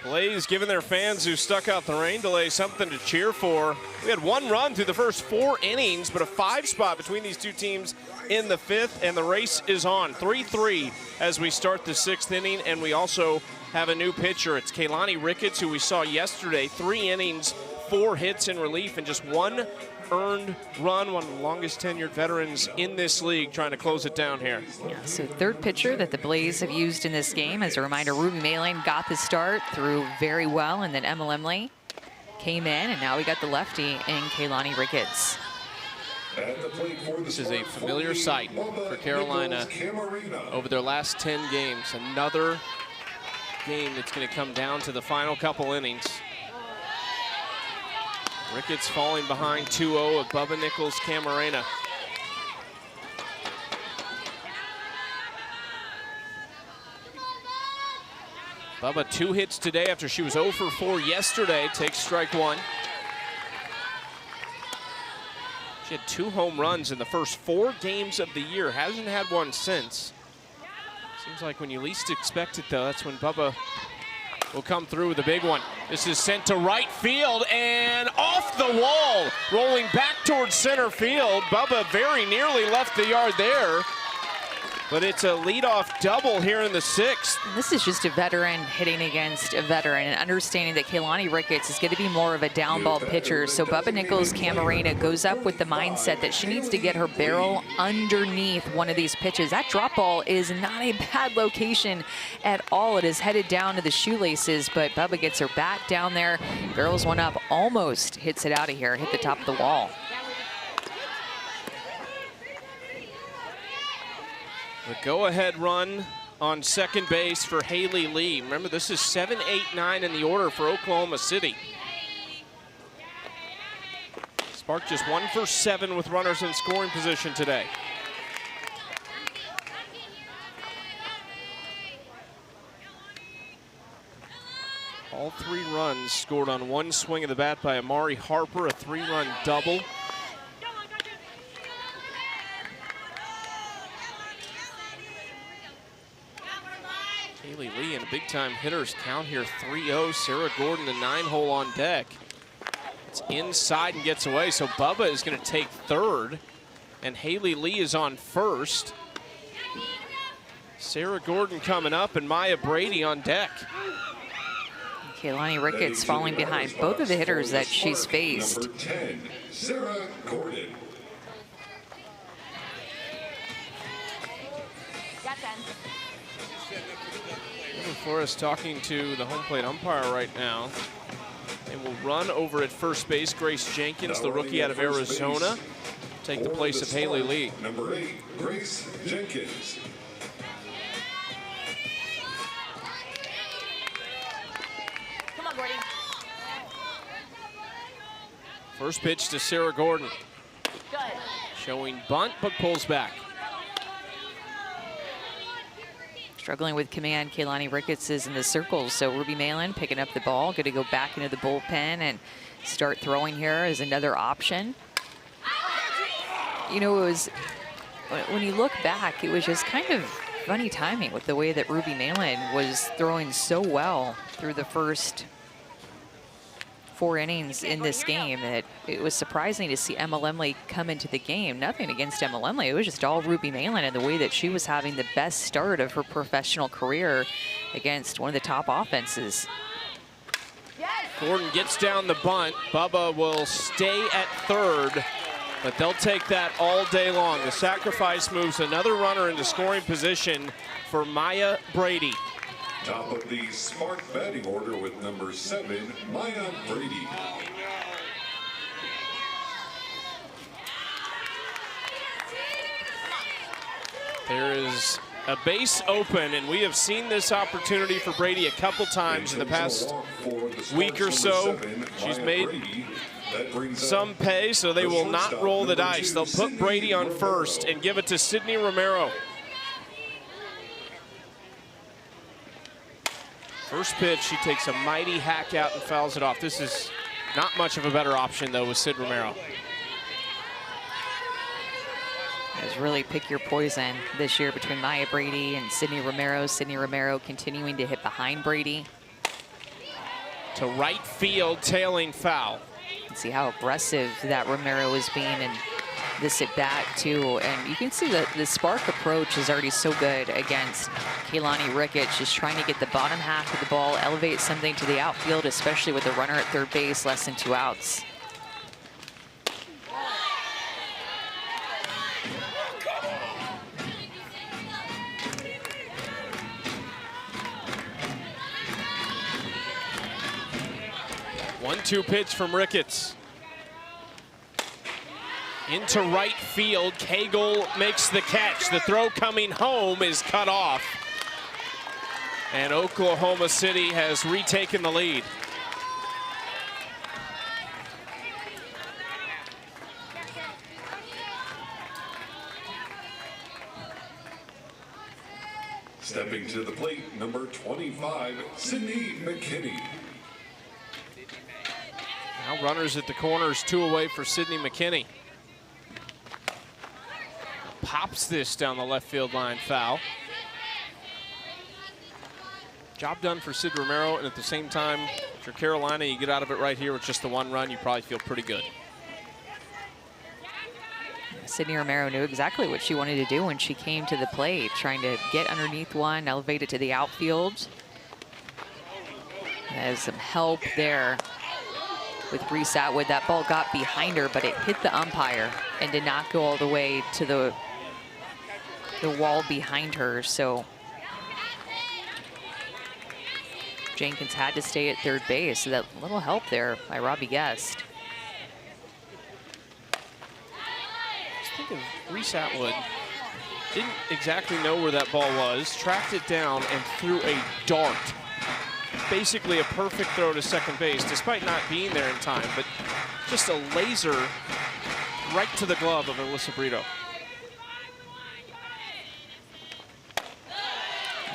Blaze giving their fans who stuck out the rain delay something to cheer for. We had one run through the first 4 innings, but a 5 spot between these two teams in the 5th, and the race is on. 3-3 as we start the 6th inning, and we also have a new pitcher. It's Kaylani Ricketts, who we saw yesterday. 3 innings, 4 hits in relief, and just 1 earned run, one of the longest tenured veterans in this league, trying to close it down here. Yeah, so 3rd pitcher that the Blaze have used in this game. As a reminder, Ruby Malin got the start, threw very well, and then Emma Lemley came in, and now we got the lefty in Kaylani Ricketts. This is a familiar sight for Carolina over their last 10 games. Another game that's going to come down to the final couple innings. Ricketts falling behind 2-0 of Bubba Nichols Camarena. Bubba 2 hits today after she was 0 for 4 yesterday. Takes strike 1. She had 2 home runs in the first 4 games of the year. Hasn't had one since. Seems like when you least expect it, though, that's when Bubba will come through with a big one. This is sent to right field and off the wall, rolling back towards center field. Bubba very nearly left the yard there, but it's a leadoff double here in the 6th. This is just a veteran hitting against a veteran, and understanding that Kaylani Ricketts is going to be more of a down ball pitcher. So Bubba Nichols Camarena goes up with the mindset that she needs to get her barrel underneath one of these pitches. That drop ball is not a bad location at all. It is headed down to the shoelaces, but Bubba gets her bat down there, barrels one up, almost hits it out of here, hit the top of the wall. The go-ahead run on second base for Haley Lee. Remember, this is 7, 8, 9 in the order for Oklahoma City. Spark just 1 for 7 with runners in scoring position today. All 3 runs scored on 1 swing of the bat by Amari Harper, a 3-run double. Haley Lee in a big-time hitters count here, 3-0. Sarah Gordon, the 9-hole on deck. It's inside and gets away, so Bubba is going to take 3rd, and Haley Lee is on 1st. Sarah Gordon coming up, and Maya Brady on deck. Kaylani Ricketts falling behind both of the hitters that she's faced. Number 10, Sarah Gordon. Flores talking to the home plate umpire right now. They will run over at first base. Grace Jenkins, the rookie out of Arizona, take the place of Haley Lee. Number 8, Grace Jenkins. Come on, Gordy. First pitch to Sarah Gordon. Good. Showing bunt, but pulls back. Struggling with command, Kaylani Ricketts is in the circles, so Ruby Malin picking up the ball, going to go back into the bullpen and start throwing here as another option. You know, it was, when you look back, it was just kind of funny timing with the way that Ruby Malin was throwing so well through the first 4 innings in this game that it was surprising to see Emma Lemley come into the game. Nothing against Emma Lemley. It was just all Ruby Malin and the way that she was having the best start of her professional career against one of the top offenses. Gordon gets down the bunt. Bubba will stay at 3rd, but they'll take that all day long. The sacrifice moves another runner into scoring position for Maya Brady. Top of the Spark batting order with number 7, Maya Brady. There is a base open, and we have seen this opportunity for Brady a couple times in the past week or so. She's made some pay, so they will not roll the dice. They'll put Brady on 1st and give it to Sydney Romero. First pitch, she takes a mighty hack out and fouls it off. This is not much of a better option, though, with Sid Romero. It's really pick your poison this year between Maya Brady and Sydney Romero. Sydney Romero continuing to hit behind Brady. To right field, tailing foul. See how aggressive that Romero is being in this at bat too, and you can see that the spark approach is already so good against Keilani Ricketts, just trying to get the bottom half of the ball, elevate something to the outfield, especially with the runner at third base, less than 2 outs. One-two pitch from Ricketts. Into right field, Cagle makes the catch. The throw coming home is cut off. And Oklahoma City has retaken the lead. Stepping to the plate, number 25, Sydney McKinney. Now runners at the corners, 2 away for Sydney McKinney. Pops this down the left field line, foul. Job done for Sid Romero, and at the same time, if you're Carolina, you get out of it right here with just the 1 run, you probably feel pretty good. Sydney Romero knew exactly what she wanted to do when she came to the plate, trying to get underneath one, elevate it to the outfield. There's some help there with Reese Atwood. That ball got behind her, but it hit the umpire and did not go all the way to the wall behind her. So Jenkins had to stay at third base. So that little help there by Robbie Guest. Just think of Reese Atwood. Didn't exactly know where that ball was, tracked it down and threw a dart. Basically a perfect throw to second base, despite not being there in time, but just a laser right to the glove of Alyssa Brito.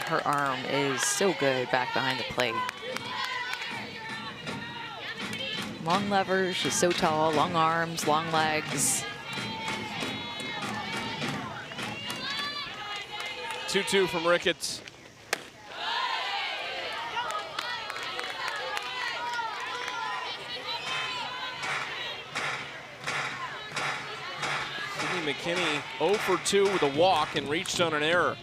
Her arm is so good back behind the plate. Long levers, she's so tall, long arms, long legs. 2-2 from Ricketts. Sydney McKinney 0 for 2 with a walk and reached on an error.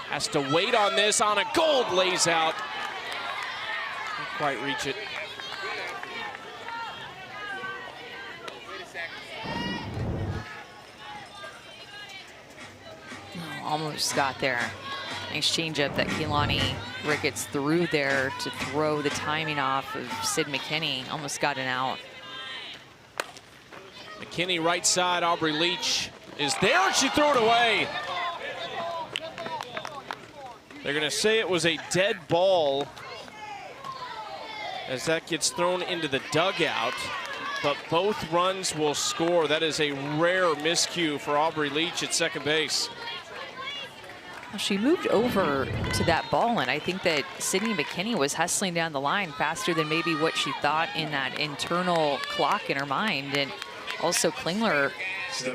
Has to wait on this, on a gold, lays out. Can't quite reach it. Almost got there. Nice changeup that Keilani Ricketts threw there to throw the timing off of Sid McKinney. Almost got an out. McKinney right side, Aubrey Leach is there, and she threw it away. They're gonna say it was a dead ball as that gets thrown into the dugout, but both runs will score. That is a rare miscue for Aubrey Leach at second base. She moved over to that ball, and I think that Sydney McKinney was hustling down the line faster than maybe what she thought in that internal clock in her mind. And also Klingler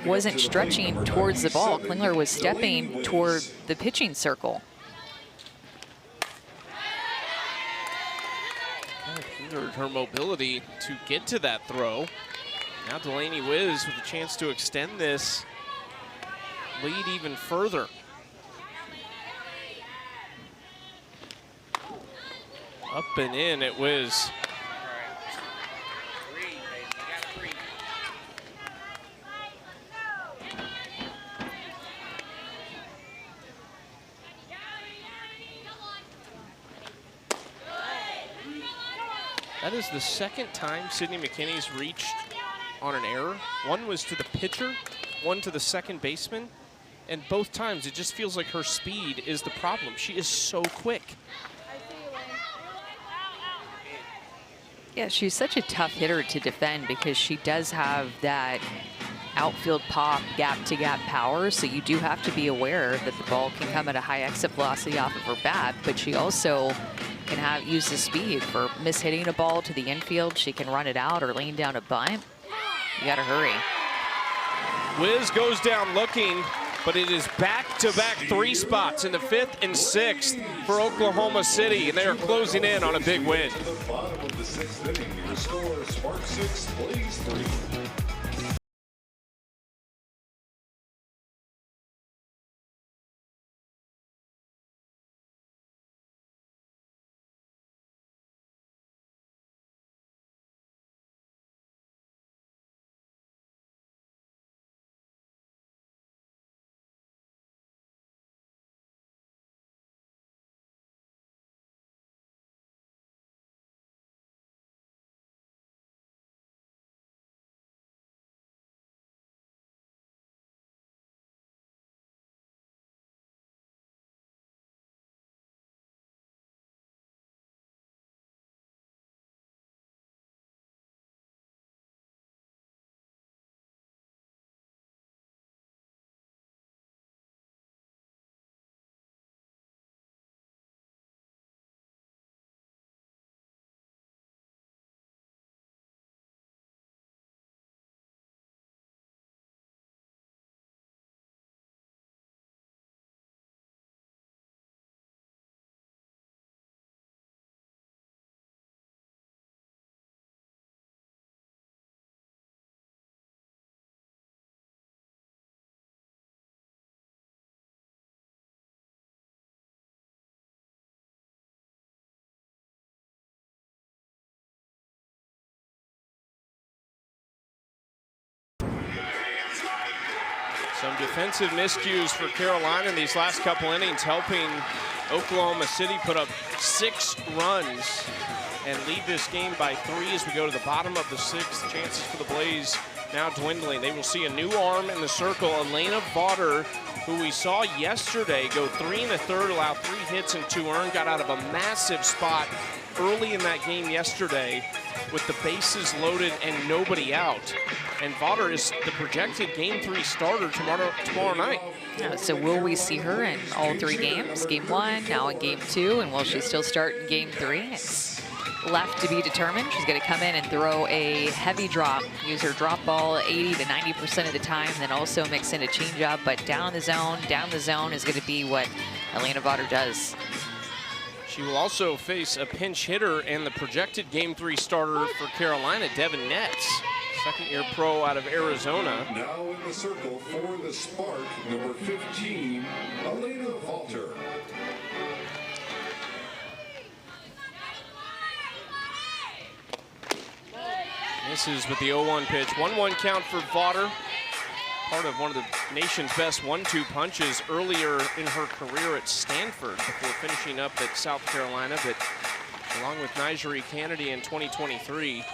wasn't stretching towards the ball. Klingler was stepping toward the pitching circle. Hindered her mobility to get to that throw. Now Delaney Wiz with a chance to extend this lead even further. Up and in it Wiz. That is the second time Sydney McKinney's reached on an error. One was to the pitcher, one to the second baseman, and both times it just feels like her speed is the problem. She is so quick. Yeah, she's such a tough hitter to defend because she does have that outfield pop, gap-to-gap power, so you do have to be aware that the ball can come at a high exit velocity off of her bat, but she also can use the speed for mishitting a ball to the infield. She can run it out or lean down a bunt. You gotta hurry. Wiz goes down looking, but it is back-to-back 3 spots in the 5th and 6th for Oklahoma City, and they are closing in on a big win. To the bottom of the 6th inning, your score, Spark 6, Blaze 3. Some defensive miscues for Carolina in these last couple innings, helping Oklahoma City put up 6 runs and lead this game by 3 as we go to the bottom of the 6th. Chances for the Blaze now dwindling. They will see a new arm in the circle, Elena Vaughter, who we saw yesterday go 3 1/3, allow 3 hits and 2 earned, got out of a massive spot early in that game yesterday with the bases loaded and nobody out. And Vaughter is the projected Game 3 starter tomorrow night. So will we see her in all 3 games? Game 1, now in Game 2, and will she still start in Game 3? It's left to be determined. She's going to come in and throw a heavy drop, use her drop ball 80 to 90% of the time, then also mix in a changeup, but down the zone is going to be what Elena Vaughter does. She will also face a pinch hitter and the projected Game 3 starter for Carolina, Devin Netz, second-year pro out of Arizona. Now in the circle for the Spark, number 15, Elena Vaughter. Misses with the 0-1 pitch. 1-1 count for Vaughter. Part of one of the nation's best 1-2 punches earlier in her career at Stanford before finishing up at South Carolina, but along with Nigeri Kennedy in 2023,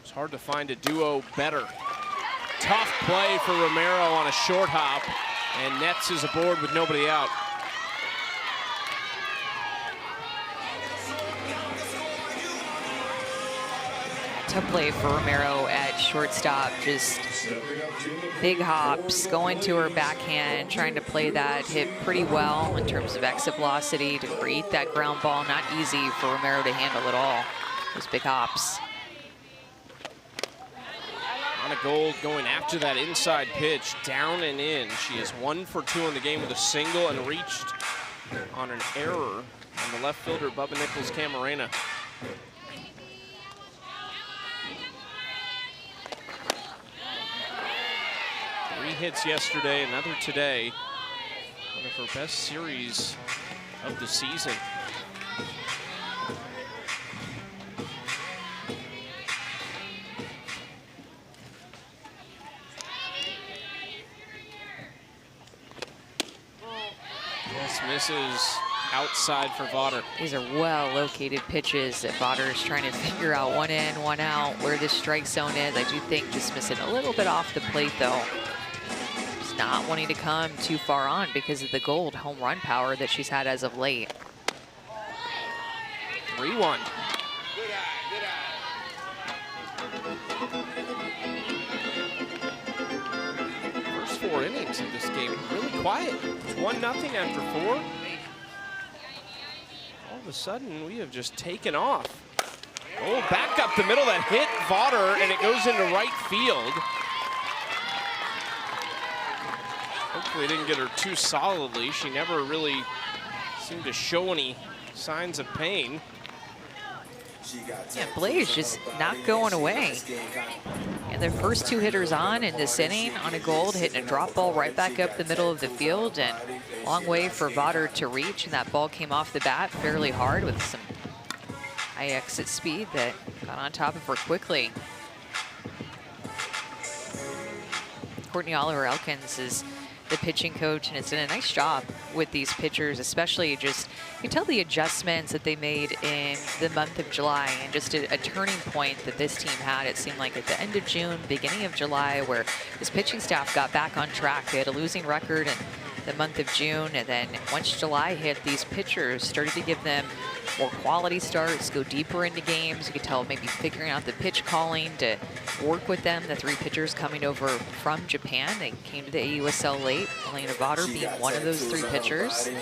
it's hard to find a duo better. Tough play for Romero on a short hop, and Netz is aboard with nobody out. Tough play for Romero at shortstop, just big hops, going to her backhand, trying to play that hit pretty well in terms of exit velocity to create that ground ball. Not easy for Romero to handle at all, those big hops. Anna Gold going after that inside pitch, down and in. She is 1 for 2 in the game with a single and reached on an error on the left fielder, Bubba Nichols Camarena. Hits yesterday, another today. One of her best series of the season. This misses outside for Vaughter. These are well-located pitches that Vaughter is trying to figure out, one in, one out, where the strike zone is. I do think just missing a little bit off the plate, though. Not wanting to come too far on because of the Gold home run power that she's had as of late. 3-1. First 4 innings of this game, really quiet. It's 1-0 after 4. All of a sudden, we have just taken off. Oh, back up the middle, that hit Vaughter, and it goes into right field. Hopefully didn't get her too solidly. She never really seemed to show any signs of pain. Yeah, Blaze just not going away. And their first 2 hitters on in this inning on a gold, hitting a drop ball right back up the middle of the field, and long way for Vodder to reach, and that ball came off the bat fairly hard with some high exit speed that got on top of her quickly. Courtney Oliver Elkins is the pitching coach and has done a nice job with these pitchers, especially just, you can tell the adjustments that they made in the month of July, and just a turning point that this team had. It seemed like at the end of June, beginning of July, where this pitching staff got back on track. They had a losing record in the month of June, and then once July hit, these pitchers started to give them more quality starts, go deeper into games. You could tell maybe figuring out the pitch calling to work with them. The 3 pitchers coming over from Japan, they came to the AUSL late. Elena Vodder being one of those 3 pitchers. In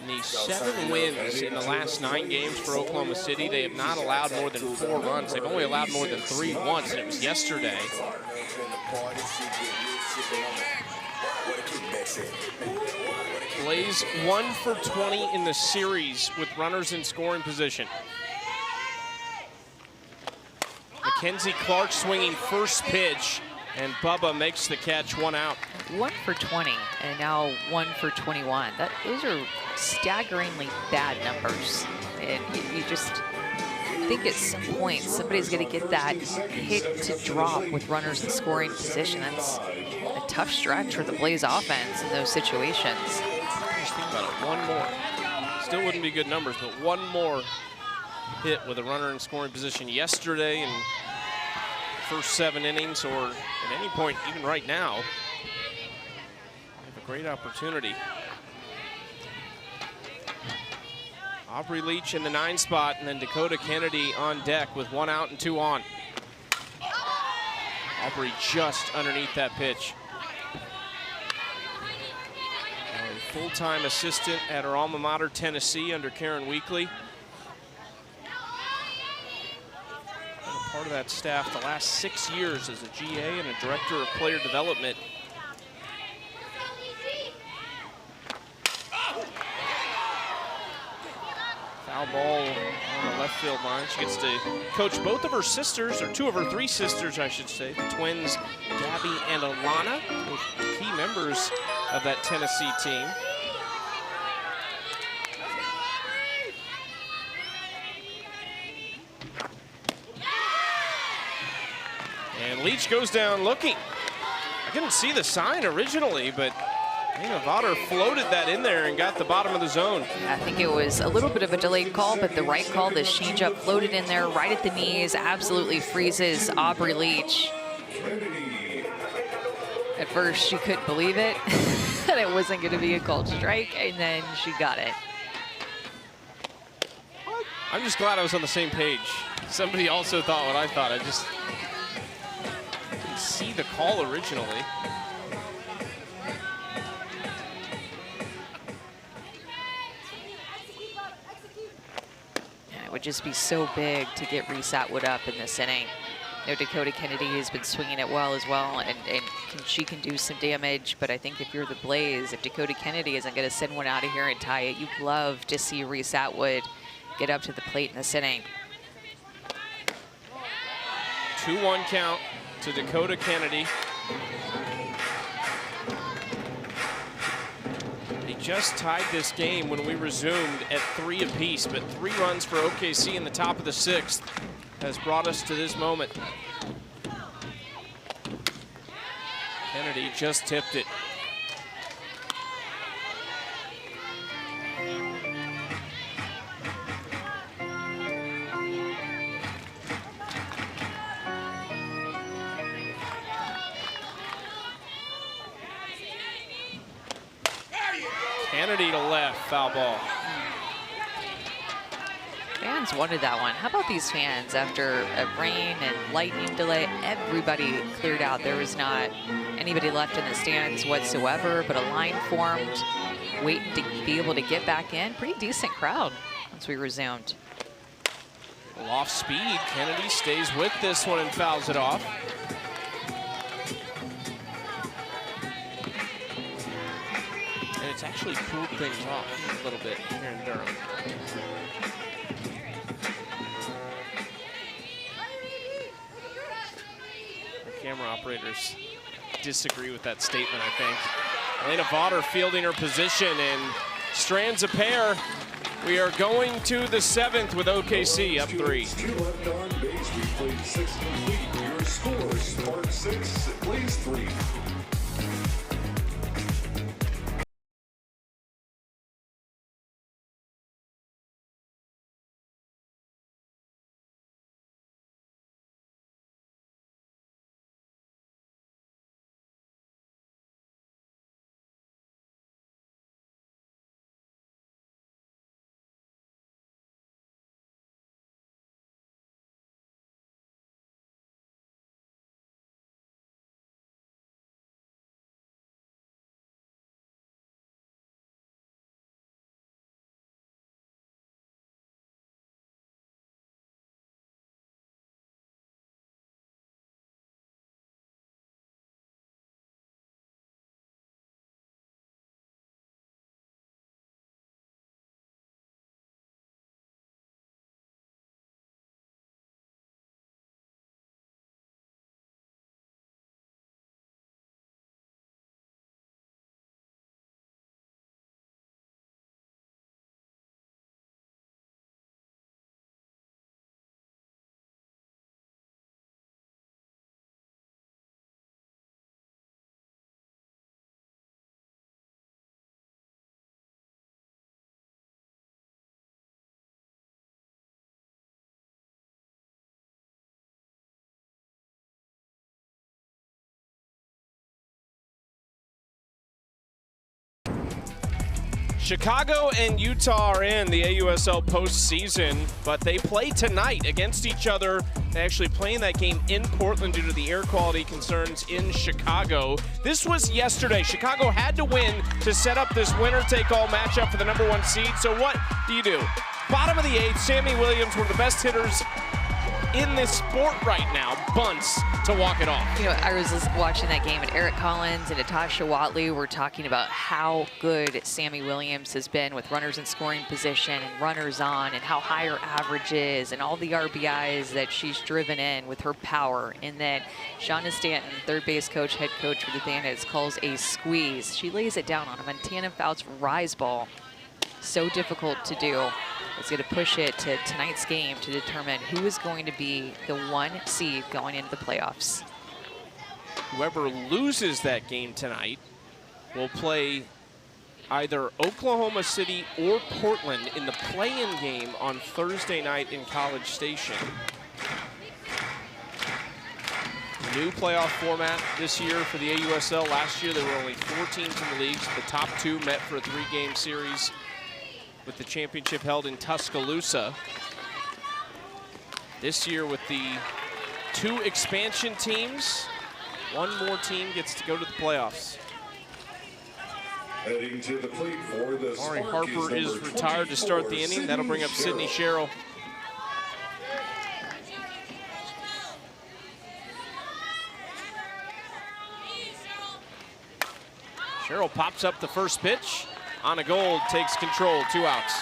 the 7 wins in the last 9 games for Oklahoma City, they have not allowed more than 4 runs. They've only allowed more than 3 once, and it was yesterday. Blaze 1 for 20 in the series with runners in scoring position. Mackenzie Clark swinging first pitch, and Bubba makes the catch, 1 out. 1 for 20, and now 1 for 21. Those are staggeringly bad numbers. And you just think at some point somebody's going to get that hit to drop with runners in scoring position. That's a tough stretch for the Blaze offense in those situations. Just think about it, 1 more. Still wouldn't be good numbers, but 1 more hit with a runner in scoring position yesterday and first 7 innings, or at any point, even right now. They have a great opportunity. Aubrey Leach in the 9 spot, and then Dakota Kennedy on deck with 1 out and 2 on. Aubrey just underneath that pitch. A full-time assistant at her alma mater, Tennessee, under Karen Weekly. Been a part of that staff the last 6 years as a GA and a director of player development. Foul ball on the left field line. She gets to coach both of her sisters, or 2 of her 3 sisters, I should say, the twins, Gabby and Alana, both key members of that Tennessee team. And Leach goes down looking. I couldn't see the sign originally, but Vodder floated that in there and got the bottom of the zone. I think it was a little bit of a delayed call, but the right call. This changeup floated in there right at the knees, absolutely freezes Aubrey Leach. At first, she couldn't believe it, that it wasn't going to be a called strike, and then she got it. I'm just glad I was on the same page. Somebody also thought what I thought. I just didn't see the call originally. It would just be so big to get Reese Atwood up in this inning. Dakota Kennedy has been swinging it well as well, and she can do some damage, but I think if you're the Blaze, if Dakota Kennedy isn't going to send one out of here and tie it, you'd love to see Reese Atwood get up to the plate in this inning. 2-1 count to Dakota Kennedy. They just tied this game when we resumed at 3 apiece, but 3 runs for OKC in the top of the 6th has brought us to this moment. Kennedy just tipped it. Kennedy to left, foul ball. Fans wanted that one. How about these fans? After a rain and lightning delay, everybody cleared out. There was not anybody left in the stands whatsoever, but a line formed, waiting to be able to get back in. Pretty decent crowd once we resumed. Well, off speed, Kennedy stays with this one and fouls it off. actually cooled things off a little bit here in Durham. The camera operators disagree with that statement, I think. Elena Vaughter fielding her position and strands a pair. We are going to the 7th with OKC up 3. 2 left on base. We played 6 complete. Your score, Spark 6, Blaze 3. Chicago and Utah are in the AUSL postseason, but they play tonight against each other. They're actually playing that game in Portland due to the air quality concerns in Chicago. This was yesterday. Chicago had to win to set up this winner-take-all matchup for the #1 seed. So what do? Bottom of the 8th, Sammy Williams, one of the best hitters in this sport right now, bunts to walk it off. You know, I was watching that game, and Eric Collins and Natasha Watley were talking about how good Sammy Williams has been with runners in scoring position and runners on, and how high her average is, and all the RBIs that she's driven in with her power. And then Shauna Stanton, third base coach, head coach for the Bandits, calls a squeeze. She lays it down on a Montana Fouts rise ball. So difficult to do. It's going to push it to tonight's game to determine who is going to be the 1 seed going into the playoffs. Whoever loses that game tonight will play either Oklahoma City or Portland in the play-in game on Thursday night in College Station. New playoff format this year for the AUSL. Last year there were only 4 teams in the leagues. The top 2 met for a 3-game series, with the championship held in Tuscaloosa. This year with the 2 expansion teams, 1 more team gets to go to the playoffs. Heading to the plate for the Mari Sparkies, Harper is retired to start the inning. That'll bring up Sydney Sherrill. Sherrill pops up the first pitch. Anna Gold takes control, 2 outs.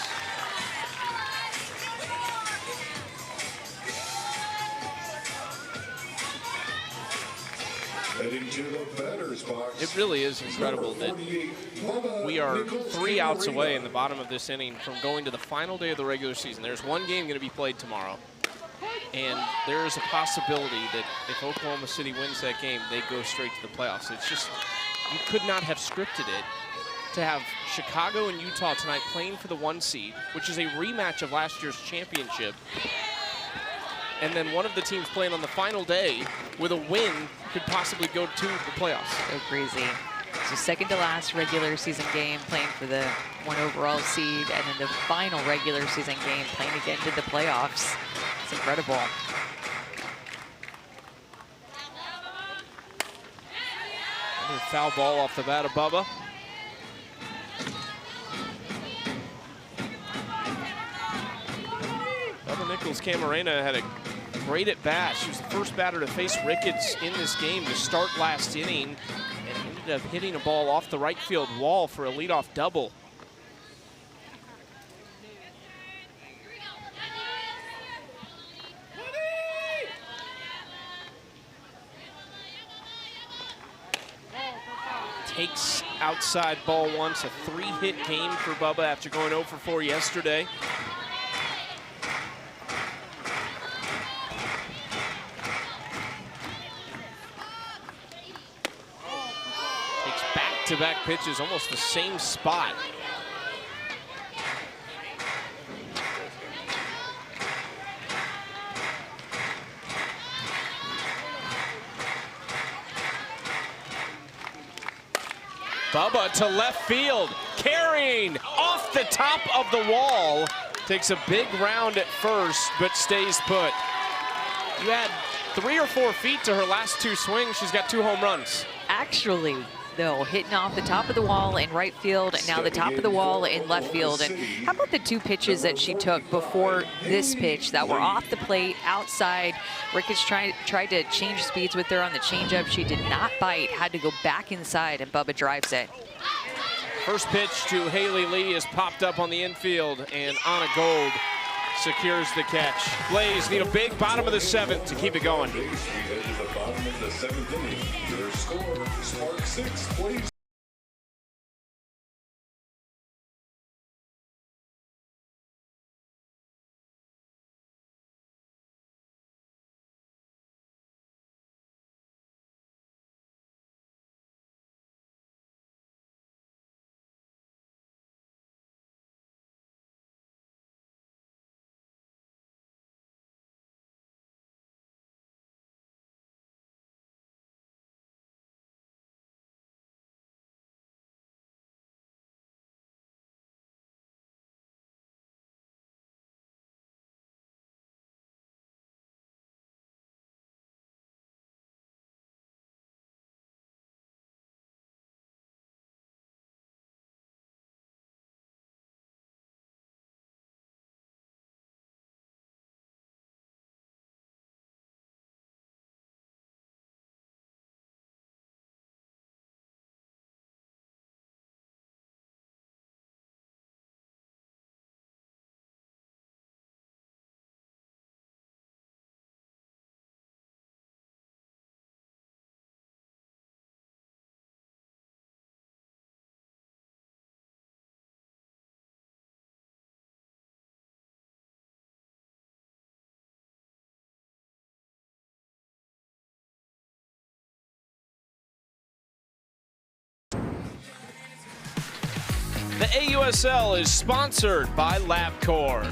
Heading to the batter's box. It really is incredible that we are 3 outs away in the bottom of this inning from going to the final day of the regular season. There's 1 game going to be played tomorrow, and there is a possibility that if Oklahoma City wins that game, they go straight to the playoffs. It's just, you could not have scripted it to have Chicago and Utah tonight playing for the 1 seed, which is a rematch of last year's championship. And then one of the teams playing on the final day with a win could possibly go to the playoffs. So crazy. So second to last regular season game playing for the 1 overall seed, and then the final regular season game playing again to the playoffs. It's incredible. Another foul ball off the bat of Bubba. Bubba Nichols-Camarena had a great at bat. She was the first batter to face Ricketts in this game to start last inning, and ended of hitting a ball off the right field wall for a leadoff double. Takes outside ball once, a 3-hit game for Bubba after going 0 for 4 yesterday. Takes back-to-back pitches, almost the same spot. Bubba to left field, carrying off the top of the wall. Takes a big round at first, but stays put. You add 3 or 4 feet to her last 2 swings, she's got 2 home runs. Actually, though, hitting off the top of the wall in right field, and now the top of the wall in left field. And how about the 2 pitches that she took before this pitch that were off the plate, outside? Ricketts tried to change speeds with her on the changeup. She did not bite, had to go back inside, and Bubba drives it. First pitch to Haley Lee is popped up on the infield, and Anna Gold secures the catch. Blaze need a big bottom of the 7th to keep it going. We head to the bottom of the 7th inning. Your score, Spark 6, Blaze. The AUSL is sponsored by LabCorp.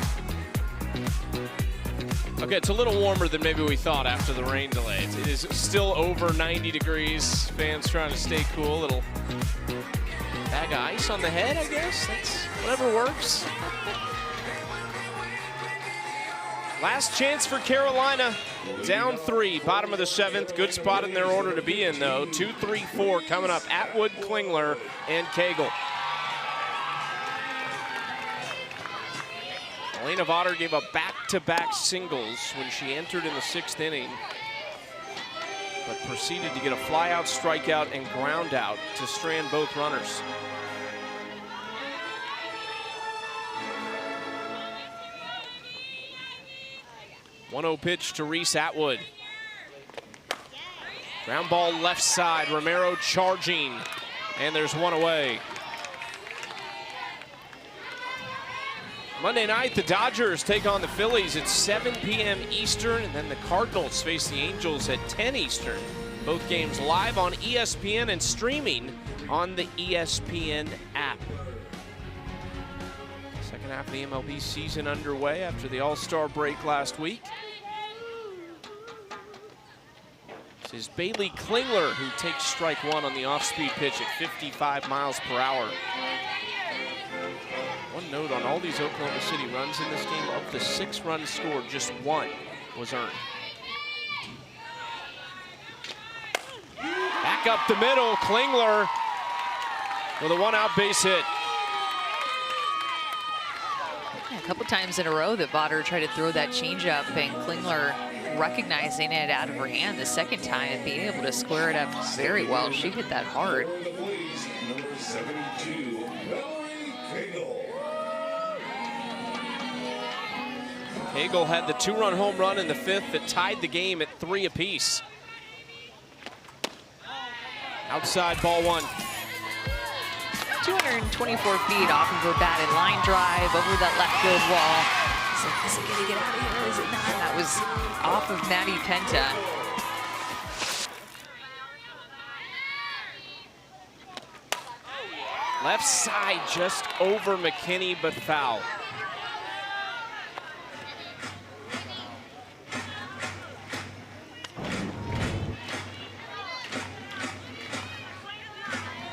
Okay, it's a little warmer than maybe we thought after the rain delays. It is still over 90 degrees. Fans trying to stay cool. Little bag of ice on the head, I guess. That's whatever works. Last chance for Carolina. Down 3, bottom of the 7th. Good spot in their order to be in, though. 2, 3, 4 coming up. Atwood, Klingler, and Cagle. Elena Vaughter gave up back-to-back singles when she entered in the 6th inning, but proceeded to get a fly-out, strikeout, and ground out to strand both runners. One-oh pitch to Reese Atwood. Ground ball left side, Romero charging, and there's one away. Monday night, the Dodgers take on the Phillies at 7 p.m. Eastern, and then the Cardinals face the Angels at 10 Eastern. Both games live on ESPN and streaming on the ESPN app. Second half of the MLB season underway after the All-Star break last week. This is Bailey Klingler, who takes strike 1 on the off-speed pitch at 55 miles per hour. One note on all these Oklahoma City runs in this game, of the 6 runs scored, just 1 was earned. Back up the middle, Klingler with a 1-out base hit. Yeah, a couple times in a row that Vaughter tried to throw that changeup, and Klingler recognizing it out of her hand the second time and being able to square it up very well. She hit that hard. Number 72, Valerie Cagle. Cagle had the 2-run home run in the 5th that tied the game at 3 apiece. Outside, ball 1. 224 feet off of her batted line drive over that left field wall. So is it going to get out of here? Is it not? That was off of Maddie Penta. Left side just over McKinney, but foul.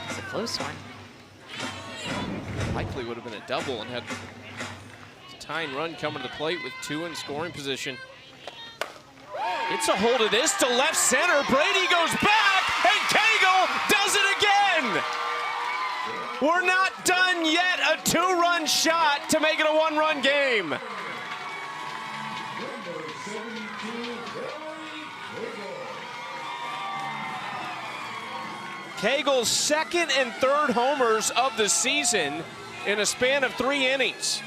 It's a close one. Likely would have been a double and had a tying run coming to the plate with 2 in scoring position. It's a hold of this to left center. Brady goes back, and Cagle does it again. We're not done yet. A 2-run shot to make it a 1-run game. Cagle's 2nd and 3rd homers of the season in a span of 3 innings.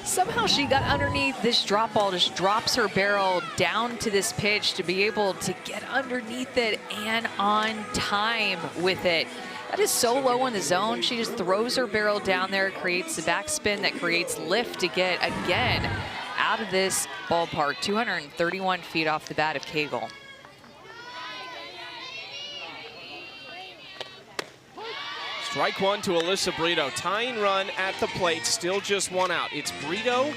Somehow she got underneath this drop ball, just drops her barrel down to this pitch to be able to get underneath it and on time with it. That is so low in the zone. She just throws her barrel down there, creates the backspin that creates lift to get, again, out of this ballpark. 231 feet off the bat of Cagle. Strike 1 to Alyssa Brito. Tying run at the plate, still just 1 out. It's Brito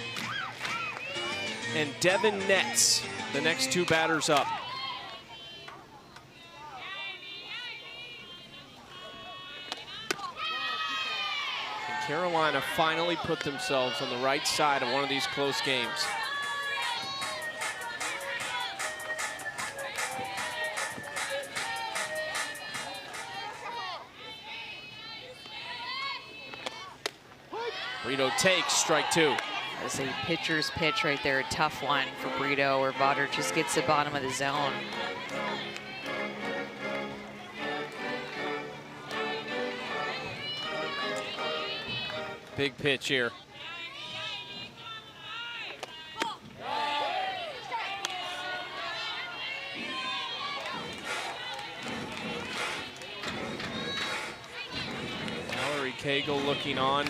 and Devin Netz, the next 2 batters up. And Carolina finally put themselves on the right side of one of these close games. Brito takes, strike 2. That's a pitcher's pitch right there, a tough one for Brito, where Vaughter just gets the bottom of the zone. Big pitch here. Valerie Cagle looking on.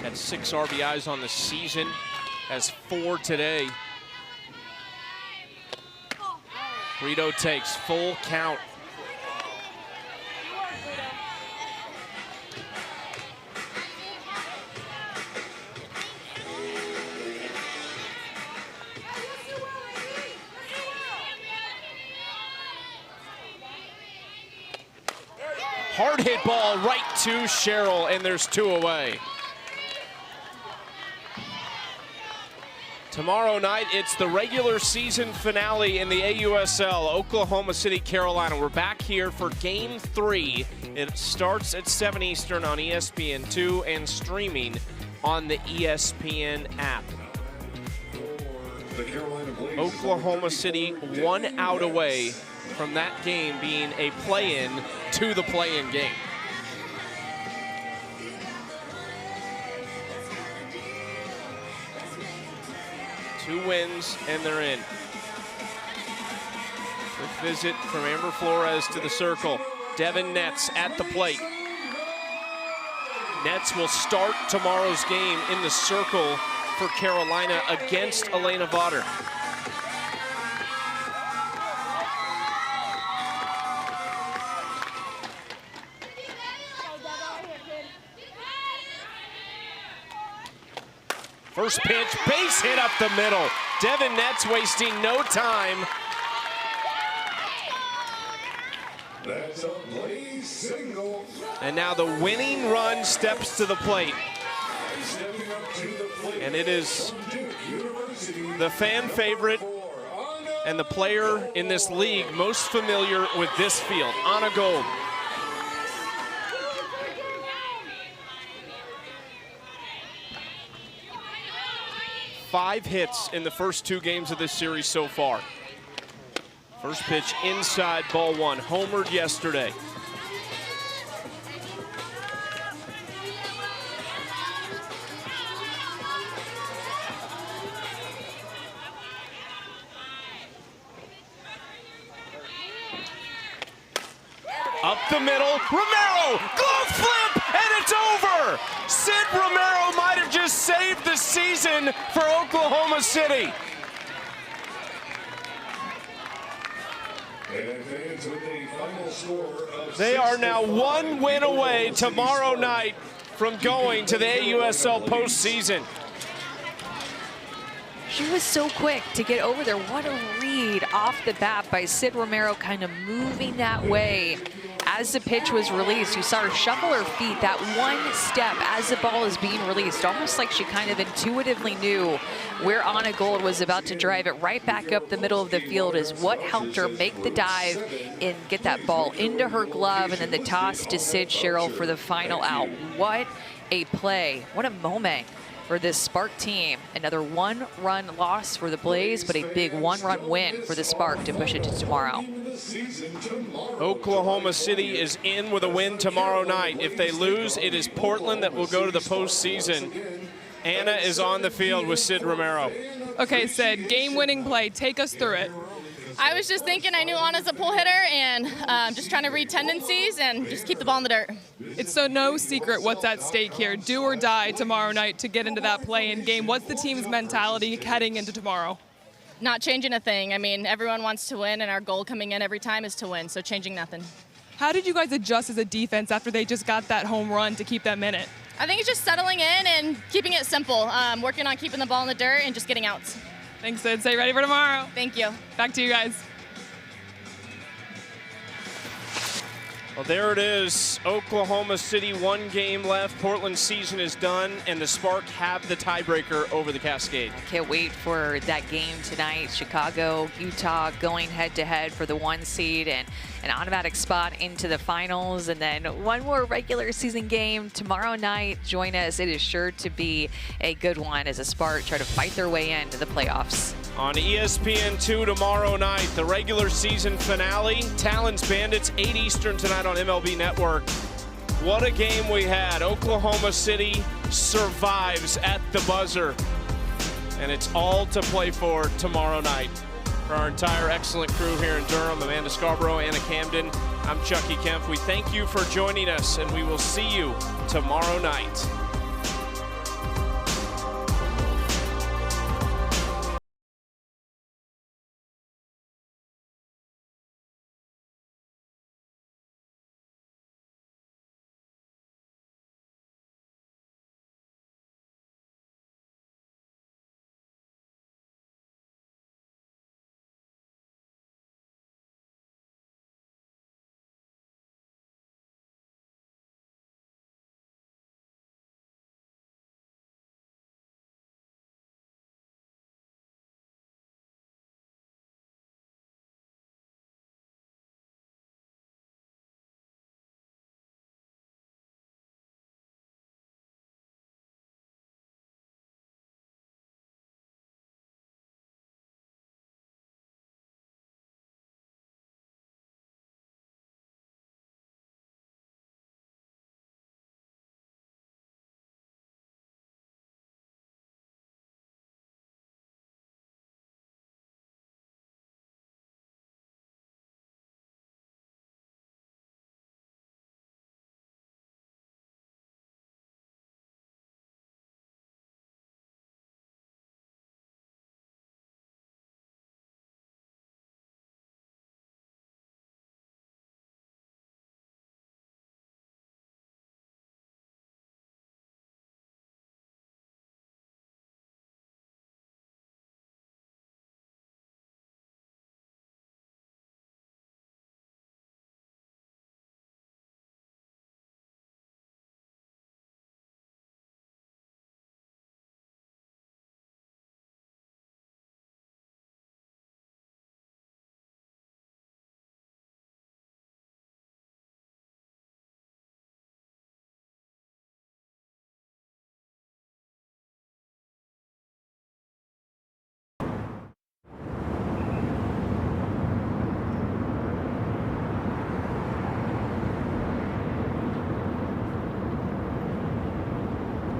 Had 6 RBIs on the season, has 4 today. Brito takes, full count. Hard hit ball right to Cheryl, and there's 2 away. Tomorrow night, it's the regular season finale in the AUSL, Oklahoma City, Carolina. We're back here for Game 3. It starts at 7 Eastern on ESPN2 and streaming on the ESPN app. Oklahoma City 1 out away from that game being a play-in to the play-in game. Two wins, and they're in. Quick visit from Amber Flores to the circle. Devin Netz at the plate. Netz will start tomorrow's game in the circle for Carolina against Elena Vaughter. First pitch, base hit up the middle. Devin Netz wasting no time. That's a Blaze single. And now the winning run steps to the plate. Stepping up to the plate. And it is Duke University, the fan favorite and the player in this league most familiar with this field, Anna Gold. 5 hits in the first 2 games of this series so far. First pitch inside, ball 1. Homered yesterday. Up the middle, Romero, glove flip, and it's over! Sid Romero might have just saved the season for Oklahoma City. And fans, with a final score of They are now 1 win away tomorrow night from going to the AUSL postseason. She was so quick to get over there. What a read off the bat by Sid Romero, kind of moving that way. As the pitch was released, you saw her shuffle her feet that one step as the ball is being released, almost like she kind of intuitively knew where Anna Gold was about to drive it right back up the middle of the field is what helped her make the dive and get that ball into her glove, and then the toss to Sid Sherrill for the final out. What a play. What a moment for this Spark team. Another 1-run loss for the Blaze, but a big 1-run win for the Spark to push it to tomorrow. Oklahoma City is in with a win tomorrow night. If they lose, it is Portland that will go to the postseason. Anna is on the field with Sid Romero. Okay, Sid, game-winning play. Take us through it. I was just thinking I knew Anna's a pull hitter and just trying to read tendencies and just keep the ball in the dirt. It's so no secret what's at stake here. Do or die tomorrow night to get into that play-in game. What's the team's mentality heading into tomorrow? Not changing a thing. I mean, everyone wants to win, and our goal coming in every time is to win, so changing nothing. How did you guys adjust as a defense after they just got that home run to keep them in it? I think it's just settling in and keeping it simple, working on keeping the ball in the dirt and just getting outs. Thanks, Sid. Stay ready for tomorrow. Thank you. Back to you guys. Well, there it is. Oklahoma City, 1 game left. Portland's season is done, and the Spark have the tiebreaker over the Cascade. Can't wait for that game tonight. Chicago, Utah going head-to-head for the 1 seed and an automatic spot into the finals. And then 1 more regular season game tomorrow night. Join us. It is sure to be a good one as the Spark try to fight their way into the playoffs. On ESPN2 tomorrow night, the regular season finale. Talons Bandits, 8 Eastern tonight on MLB Network. What a game we had. Oklahoma City survives at the buzzer. And it's all to play for tomorrow night. For our entire excellent crew here in Durham, Amanda Scarborough, Anna Camden, I'm Chucky Kemp. We thank you for joining us, and we will see you tomorrow night.